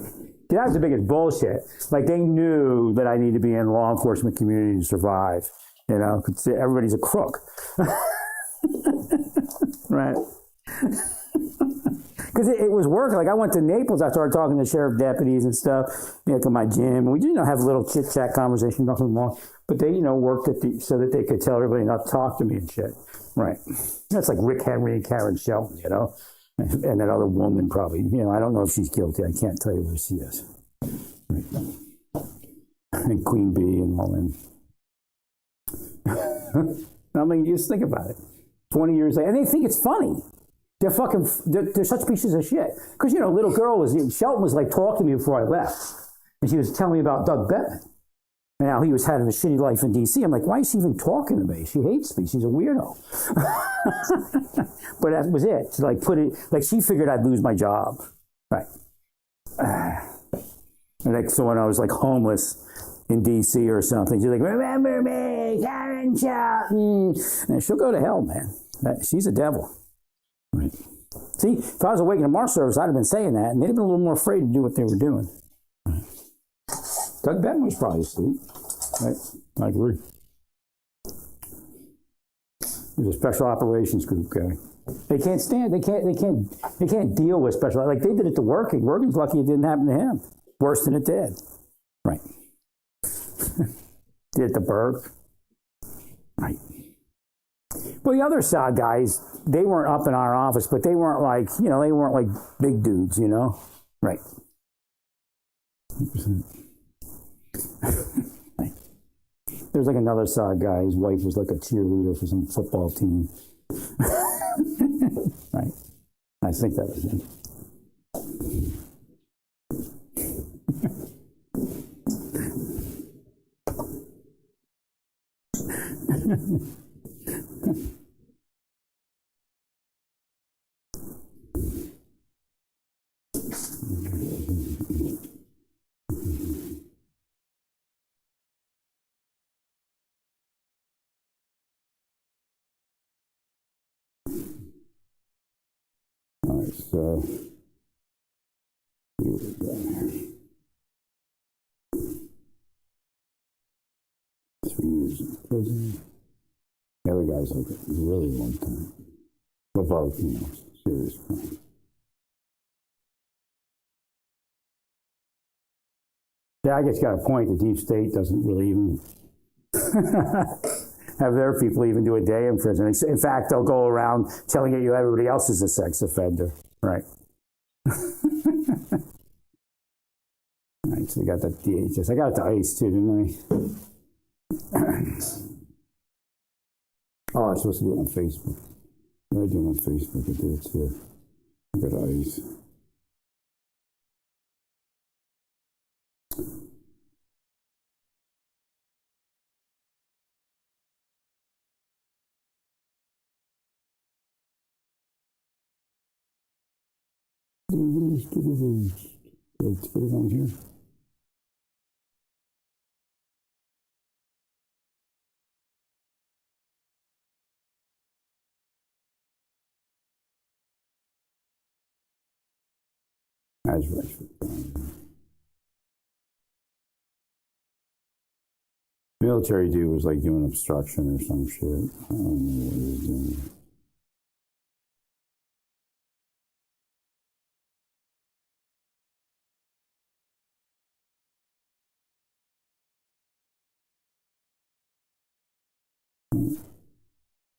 That's the biggest bullshit. Like, they knew that I need to be in law enforcement community to survive. You know, everybody's a crook. Right. Because it was working. Like, I went to Naples, I started talking to sheriff deputies and stuff, to my gym, and we didn't have a little chit-chat conversation, nothing long, but they, worked so that they could tell everybody not to talk to me and shit. Right. That's like Rick Henry and Karen Shelton, and that other woman probably, I don't know if she's guilty. I can't tell you where she is. Right. And Queen Bee and all them. I mean, just think about it. 20 years later, and they think it's funny. They're such pieces of shit. Because, little girl Shelton was like talking to me before I left. And she was telling me about Doug Bettman. And how he was having a shitty life in D.C. I'm like, why is she even talking to me? She hates me. She's a weirdo. But that was it. To she figured I'd lose my job. Right. And so when I was homeless in D.C. or something, she's like, "Remember me, Karen Shelton." And she'll go to hell, man. She's a devil. Right. See, if I was awake in a Mars service, I'd have been saying that, and they'd have been a little more afraid to do what they were doing. Right. Doug Bettman was probably asleep. Right. I agree. There's a special operations group guy. They can't deal with special. Like, they did it to Working. Working's lucky it didn't happen to him. Worse than it did. Right. Did it to Berg. Right. Well, the other side guys, they weren't up in our office, but they weren't they weren't like big dudes, Right. Right. There's another side guy, his wife was like a cheerleader for some football team. Right. I think that was him. All right, so here we go. 3 years in prison. The other guy's like a really long time. Above, serious crime. Yeah, I guess you got a point. The deep state doesn't really even have their people even do a day in prison. In fact, they'll go around telling you everybody else is a sex offender. Right. All right, so we got the DHS. I got it to ICE too, didn't I? Oh, I'm supposed to do it on Facebook. What am I doing on Facebook? I did it too. I got eyes. Let's put it on here. That's right. Military dude was like doing obstruction or some shit. I don't know what he was doing.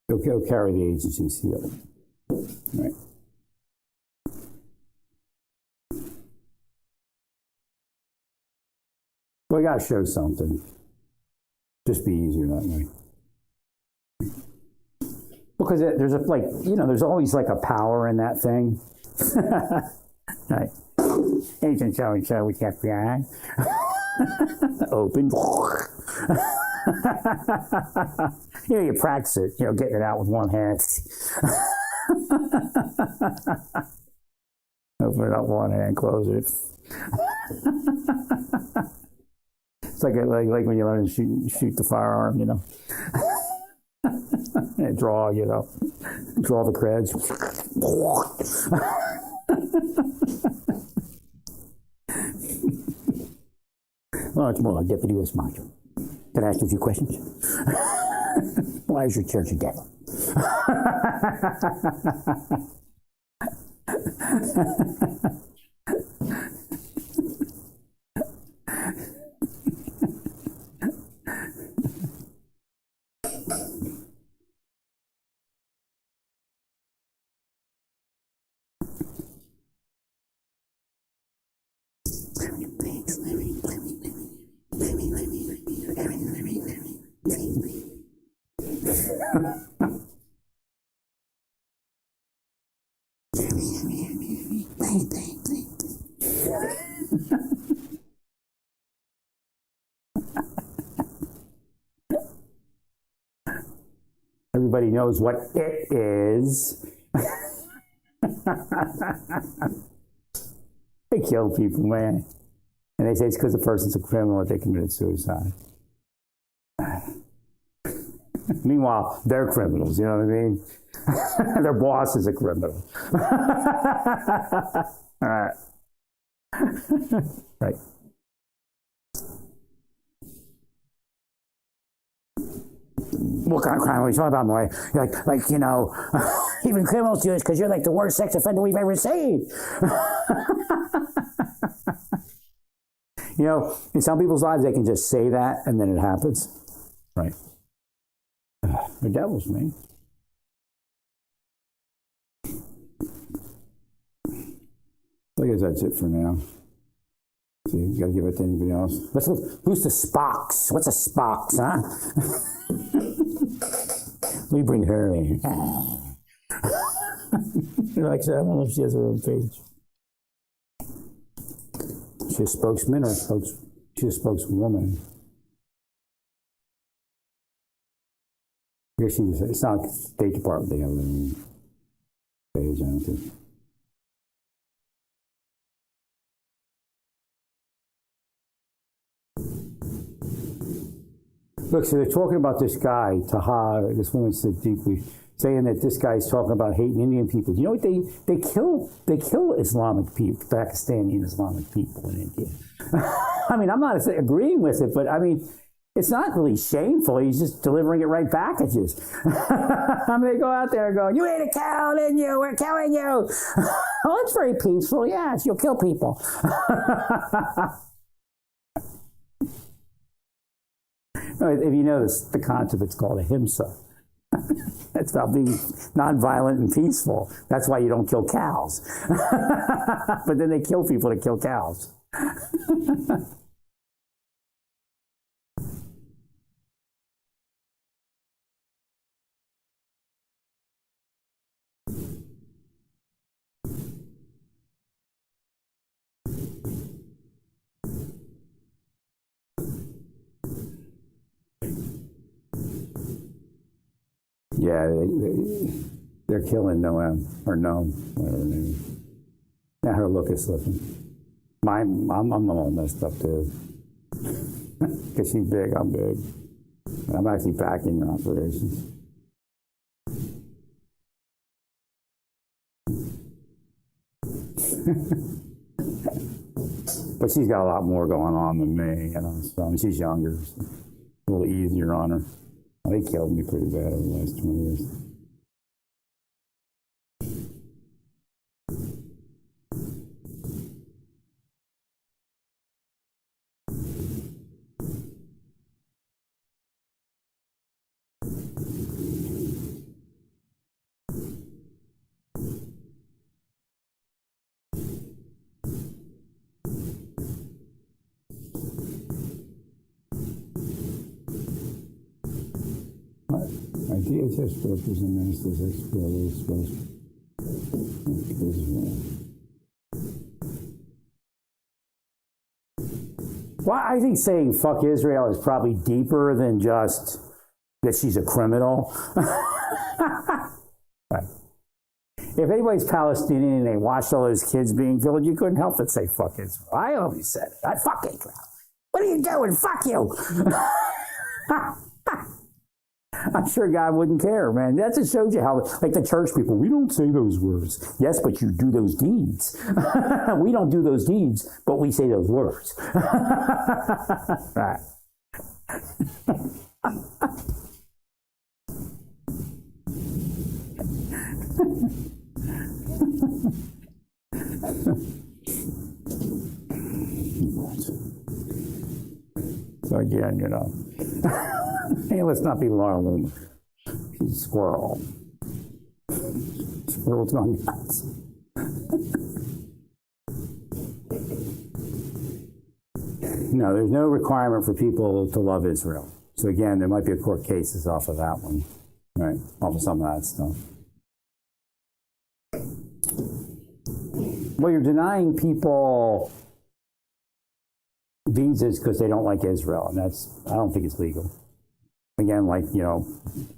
He'll carry the agency seal. Right. Well, I gotta show something. Just be easier that way. Because there's a, like, you know, there's always like a power in that thing. Right. Agent so and so with the FBI. Open. You know, you practice it, you know, getting it out with one hand. Open it up one hand, close it. It's like when you learn to shoot the firearm, you know. And draw, you know. Draw the creds. Well, it's more like Deputy U.S. Marshal. Can I ask you a few questions? Why is your church a devil? Everybody knows what it is. They kill people, man. And they say it's because the person's a criminal that they committed suicide. Meanwhile, they're criminals, you know what I mean? Their boss is a criminal. All right. Right. What kind of crime are we talking about, Maury? Like, you know, even criminals do this because you're like the worst sex offender we've ever seen. You know, in some people's lives, they can just say that and then it happens. Right. They're devils, man. I guess that's it for now. See, you gotta give it to anybody else. Let's look. Who's the Spocks? What's a Spocks, huh? Let me bring her in. Like I said, I don't know if she has her own page. She's a spokesman or she's a spokeswoman. I guess it's not like State Department, they have their own page, I don't think. Look, so they're talking about this guy, Taha, this woman said deeply, saying that this guy's talking about hating Indian people. You know what? They kill Islamic people, Pakistani Islamic people in India. I mean, I'm not agreeing with it, but I mean, it's not really shameful. He's just delivering it right packages. I mean, they go out there and go, "You ate a cow, didn't you? We're killing you." Oh, it's very peaceful. Yes, you'll kill people. If you notice, the concept, it's called ahimsa. It's about being nonviolent and peaceful. That's why you don't kill cows. But then they kill people to kill cows. Yeah, they're killing Noam, or Noam, whatever her name is. Now her look is slipping. I'm all messed up too. Because she's big, I'm big. I'm actually backing her operations. But she's got a lot more going on than me, you know. So I mean, she's younger, so a little easier on her. They killed me pretty bad over the last 20 years. My DHS brokers and masters explorers supposed. Well, I think saying fuck Israel is probably deeper than just that she's a criminal. Right. If anybody's Palestinian and they watched all those kids being killed, you couldn't help but say fuck Israel. I always said it. I fuck Israel. What are you doing? Fuck you. I'm sure God wouldn't care, man. That just shows you how, like the church people, we don't say those words. Yes, but you do those deeds. We don't do those deeds, but we say those words. Right. So again, you know. Hey, let's not be Laura. She's a squirrel. Squirrel's gone nuts. No, there's no requirement for people to love Israel. So again, there might be a court cases off of that one, right? Off of some of that stuff. Well, you're denying people visas because they don't like Israel, and I don't think it's legal. Again, like, you know,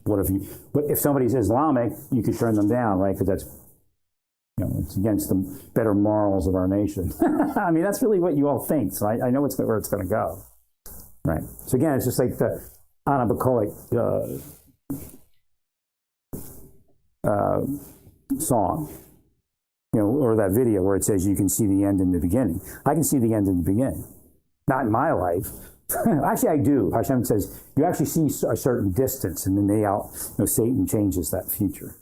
what if somebody's Islamic, you could turn them down, right? Because that's, you know, it's against the better morals of our nation. I mean, that's really what you all think. So I know where it's going to go, right? So again, it's just like the Anna Bakolik song, you know, or that video where it says you can see the end in the beginning. I can see the end in the beginning. Not in my life. Actually, I do. Hashem says you actually see a certain distance, and then Satan changes that future.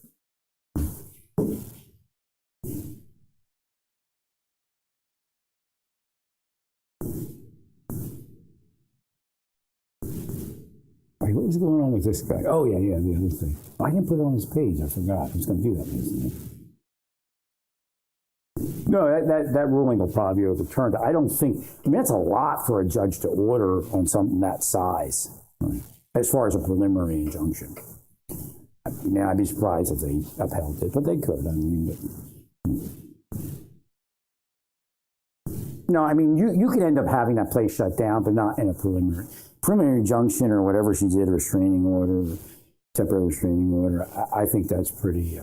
Wait, what was going on with this guy? Oh yeah, the other thing. I didn't put it on his page. I forgot. I was going to do that yesterday. No, that ruling will probably be overturned. I don't think, I mean, that's a lot for a judge to order on something that size, right? As far as a preliminary injunction. I mean, I'd be surprised if they upheld it, but they could. I mean, no, I mean, you could end up having that place shut down, but not in a preliminary injunction or whatever she did, a restraining order, temporary restraining order. I think that's pretty...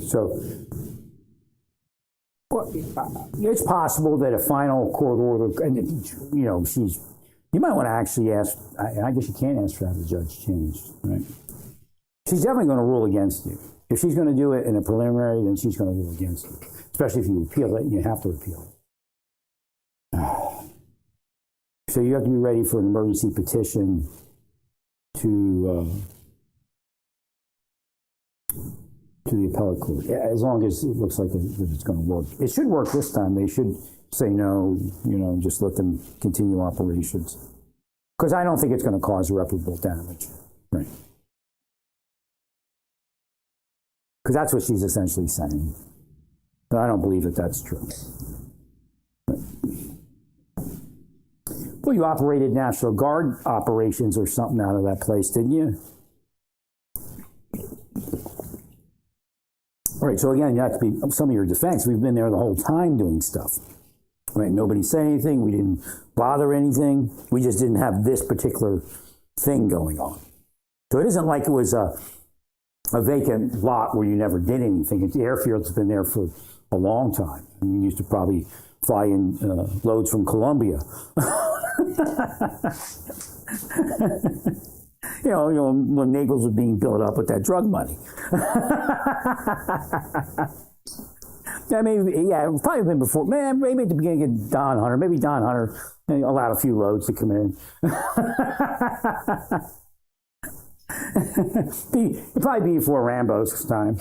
So, well, it's possible that a final court order, and you know, you might want to actually ask, and I guess you can't ask to have the judge changed, right? She's definitely going to rule against you. If she's going to do it in a preliminary, then she's going to rule against you, especially if you appeal it, and you have to appeal it. So you have to be ready for an emergency petition to the appellate court, as long as it looks like it's going to work. It should work this time. They should say no, you know, just let them continue operations. Because I don't think it's going to cause irreparable damage. Right. Because that's what she's essentially saying. But I don't believe that that's true. But, well, you operated National Guard operations or something out of that place, didn't you? Right, so again, you have to be some of your defense. We've been there the whole time doing stuff. Right, nobody said anything. We didn't bother anything. We just didn't have this particular thing going on. So it isn't like it was a vacant lot where you never did anything. The airfield's been there for a long time. I mean, you used to probably fly in loads from Colombia. you know, when Naples was being built up with that drug money. Yeah, maybe, yeah, probably been before. Man, maybe at the beginning of Don Hunter. Maybe Don Hunter allowed a few loads to come in. It'd probably be before Rambo's time.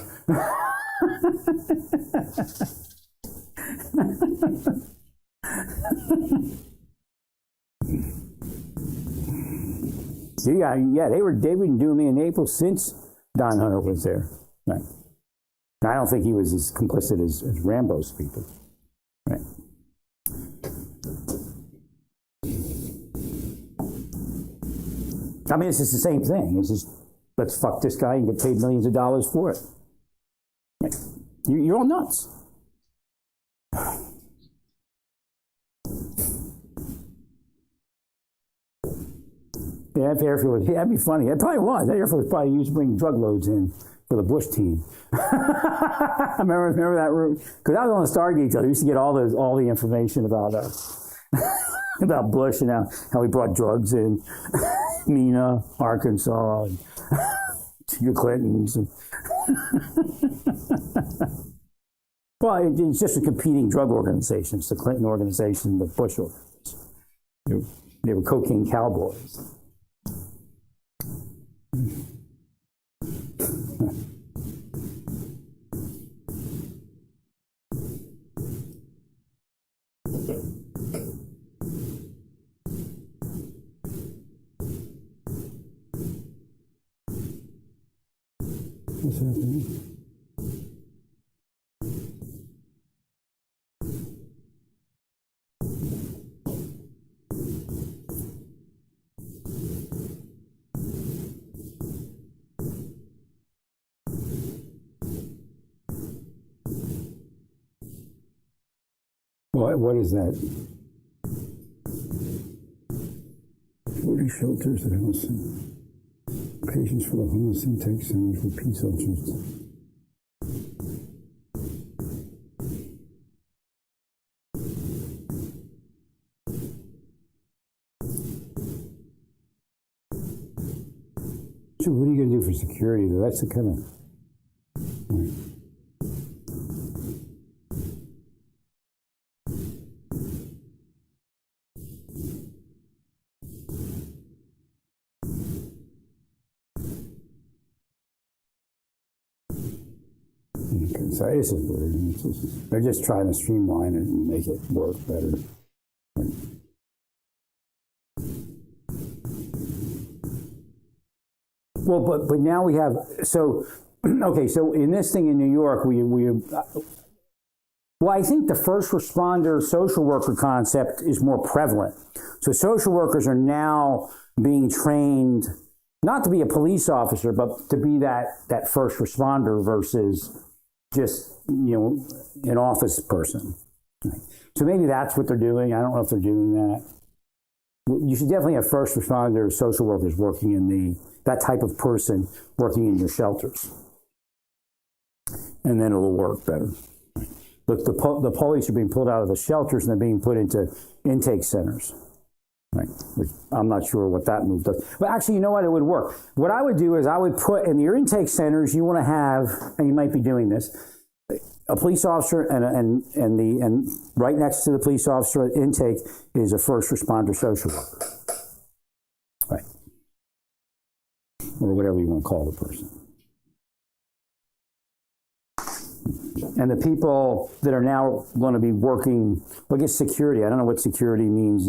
Yeah, they've been doing me in Naples since Don Hunter was there. Right. I don't think he was as complicit as Rambo's people. Right. I mean, it's just the same thing. It's just, let's fuck this guy and get paid millions of dollars for it. Right. You're all nuts. Yeah, if airfield, yeah, that'd be funny. It probably was. That airfield probably used to bring drug loads in for the Bush team. I remember that route because I was on the Stargate. I used to get all the information about about Bush and how he brought drugs in, Mena, Arkansas, and the Clintons. Well, it's just a competing drug organization. It's the Clinton organization, the Bush organization. They were cocaine cowboys. What's happening? What is that? 40 shelters that house patients for the homeless intake centers for peace officers. So what are you going to do for security, though? That's the kind of... Right. So this is weird. They're just trying to streamline it and make it work better. Well, but now we have, so, okay, so in this thing in New York, well, I think the first responder social worker concept is more prevalent. So social workers are now being trained not to be a police officer, but to be that first responder versus just, an office person. So maybe that's what they're doing. I don't know if they're doing that. You should definitely have first responders, social workers working in that type of person working in your shelters. And then it'll work better. Look, the police are being pulled out of the shelters and they're being put into intake centers. Right. Which I'm not sure what that move does. But actually, you know what? It would work. What I would do is I would put in your intake centers, you want to have, and you might be doing this, a police officer and right next to the police officer at intake is a first responder social worker. Right. Or whatever you want to call the person. And the people that are now going to be working, I guess security. I don't know what security means.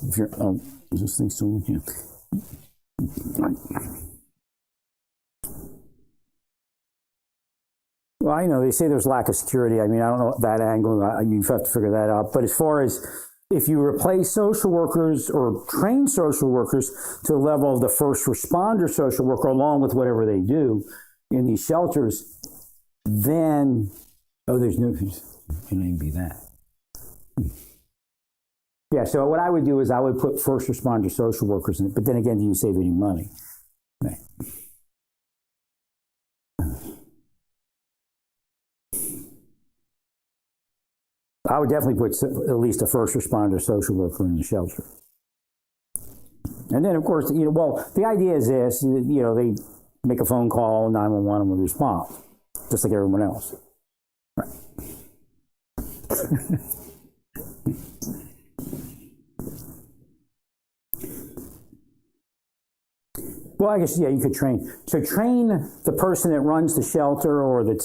If you're, is this thing still? Yeah. Well, I know they say there's lack of security. I mean, I don't know that angle. You have to figure that out. But as far as if you replace social workers or train social workers to the level of the first responder social worker, along with whatever they do in these shelters, then, oh, there's no, it can't even be that. Yeah, so what I would do is I would put first responder social workers in it, but then again, do you save any money? Right. I would definitely put at least a first responder social worker in the shelter. And then, of course, well, the idea is this, they make a phone call, 911 would respond, just like everyone else. Right. Well, I guess, yeah, you could train. So train the person that runs the shelter or the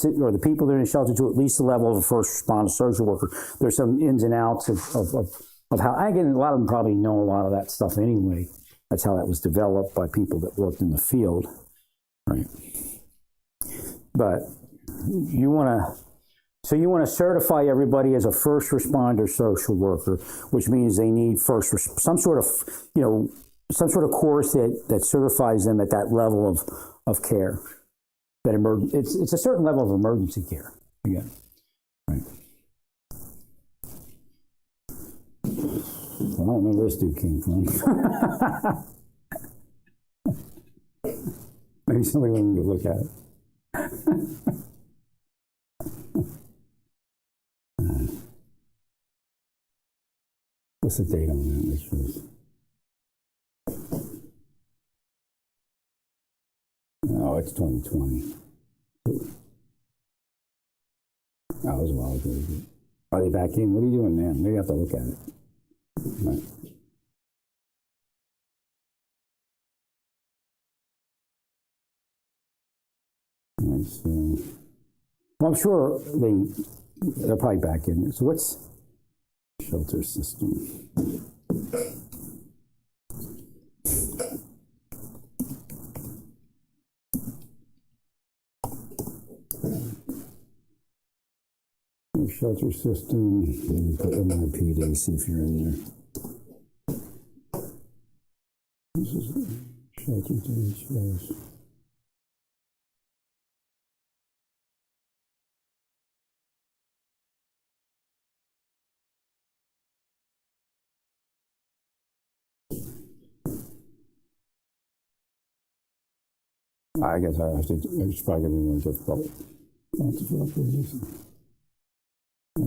people that are in the shelter to at least the level of a first responder social worker. There's some ins and outs of how, again, a lot of them probably know a lot of that stuff anyway. That's how that was developed by people that worked in the field, right? But you want to certify everybody as a first responder social worker, which means they need some sort of course that certifies them at that level of care. It's a certain level of emergency care. Again, right? I don't know where this dude came from. Maybe somebody wanted to look at it. What's the date on that? This was, oh, it's 2020. That was a while ago. Are they back in? What are you doing, man? Maybe I have to look at it. Right. So, well, I'm sure they're probably back in there. So what's shelter system? Shelter system, and put MIPD, see if you're in there. This is shelter shows. I guess I have to, it's probably going to be more difficult. Not to fill up with this. I'm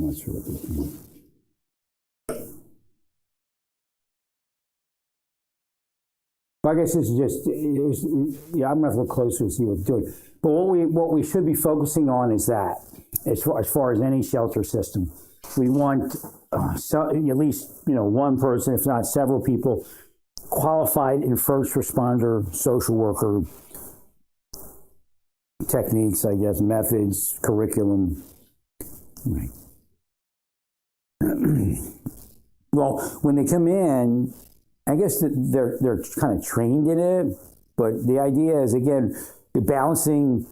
not sure what this means. I guess this is just, yeah, I'm going to have to look closer to see what they're doing. But what we should be focusing on is that, as far as any shelter system, we want at least one person, if not several people, qualified in first responder social worker techniques, I guess, methods, curriculum. Right. Well, when they come in, I guess they're kind of trained in it, but the idea is, again, balancing,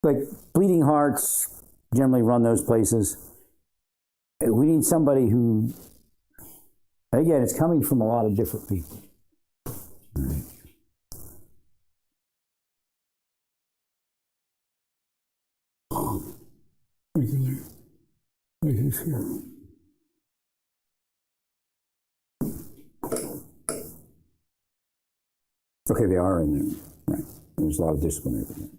like bleeding hearts generally run those places. We need somebody who, again, it's coming from a lot of different people. Right. Regular places here. Okay, they are in there. Right. There's a lot of disciplinary things.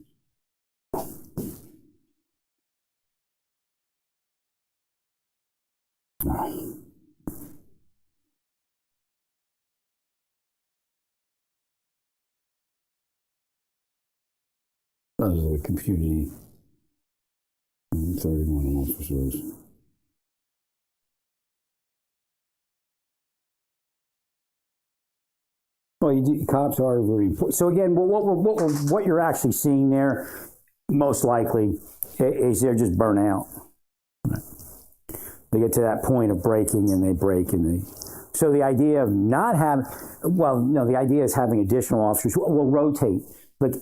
Those are the community 31 officers. Well, cops are very important. So again, what you're actually seeing there, most likely, is they're just burnt out. They get to that point of breaking, and they break, and they. So the idea of not having, the idea is having additional officers. We'll rotate. Like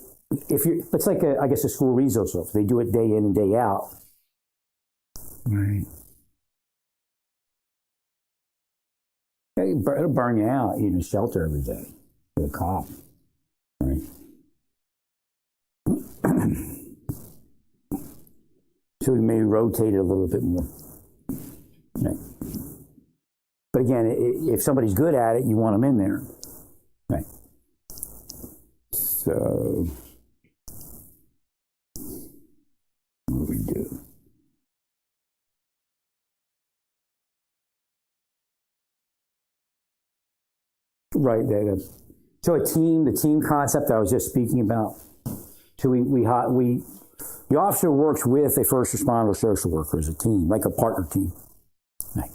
if you, it's like I guess a school resource officer. They do it day in and day out. Right. It'll burn you out eating a shelter every day with a cop. Right. So we may rotate it a little bit more. Right. But again, if somebody's good at it, you want them in there. Right. So, what do we do? Right. So the team concept I was just speaking about. So the officer works with a first responder social worker as a team, like a partner team. Right.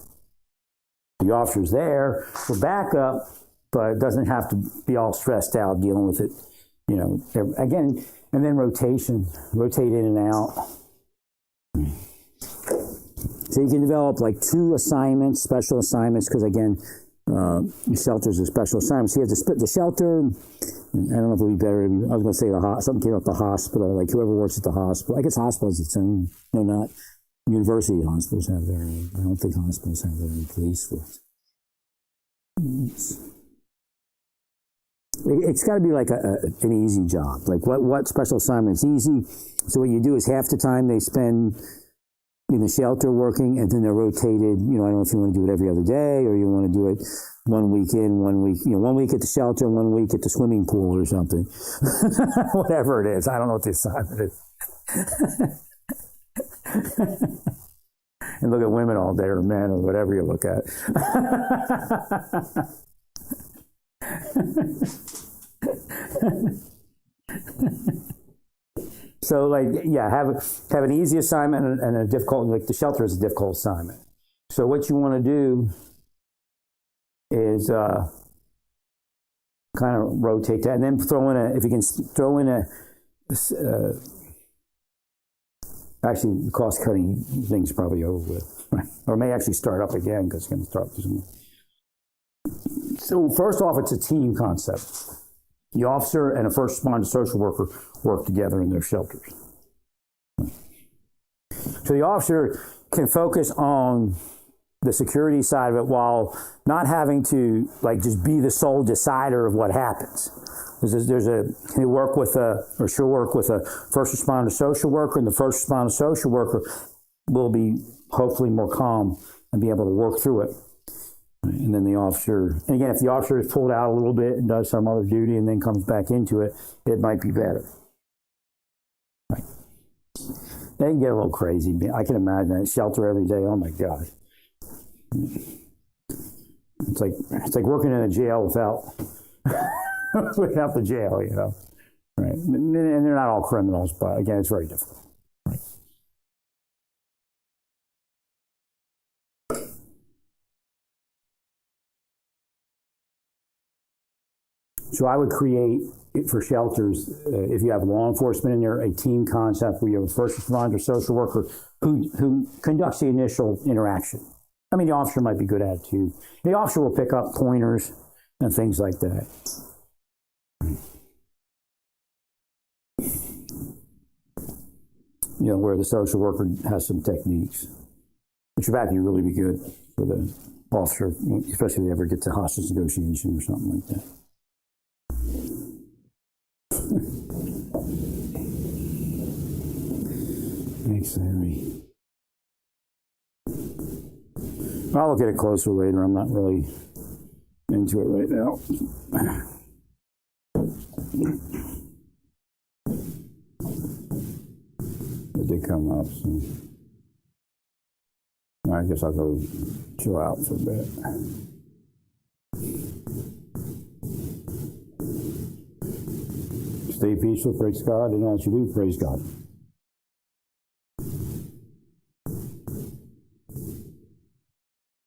The officer's there for backup, but it doesn't have to be all stressed out dealing with it. Again, and then rotate in and out. So you can develop like 2 assignments, special assignments, because again, shelter's a special assignment. So you have to split the shelter. I don't know if it would be better. I was going to say something came up the hospital, like whoever works at the hospital. I guess hospitals its own. No, not university hospitals have their own. I don't think hospitals have their own police force. It's got to be like an easy job. Like what special assignment is easy? So what you do is half the time they spend in the shelter working, and then they're rotated. I don't know if you want to do it every other day, or you want to do it 1 week in, 1 week, 1 week at the shelter, 1 week at the swimming pool or something. Whatever it is. I don't know what the assignment is. And look at women all day, or men, or whatever you look at. So, have an easy assignment and a difficult, like the shelter is a difficult assignment. So what you want to do is kind of rotate that, and then if you can throw in actually the cost cutting thing's probably over with, right? Or may actually start up again because it's going to start. So first off, it's a team concept. The officer and a first responder social worker work together in their shelters. So the officer can focus on the security side of it while not having to just be the sole decider of what happens. He'll work with she'll work with a first responder social worker, and the first responder social worker will be hopefully more calm and be able to work through it. And then the officer, and again, if the officer is pulled out a little bit and does some other duty and then comes back into it, it might be better. Right. They can get a little crazy. I can imagine that shelter every day. Oh my God. It's like working in a jail without the jail, Right. And they're not all criminals, but again, it's very difficult. Right. So I would create for shelters, if you have law enforcement in there, a team concept where you have a first responder social worker who conducts the initial interaction. I mean, the officer might be good at it too. The officer will pick up pointers and things like that. Where the social worker has some techniques, which would actually really be good for the officer, especially if they ever get to hostage negotiation or something like that. Thanks, Larry. I'll look at it closer later. I'm not really into it right now. It did come up, so I guess I'll go chill out for a bit. Stay peaceful, praise God, and all that you do, praise God.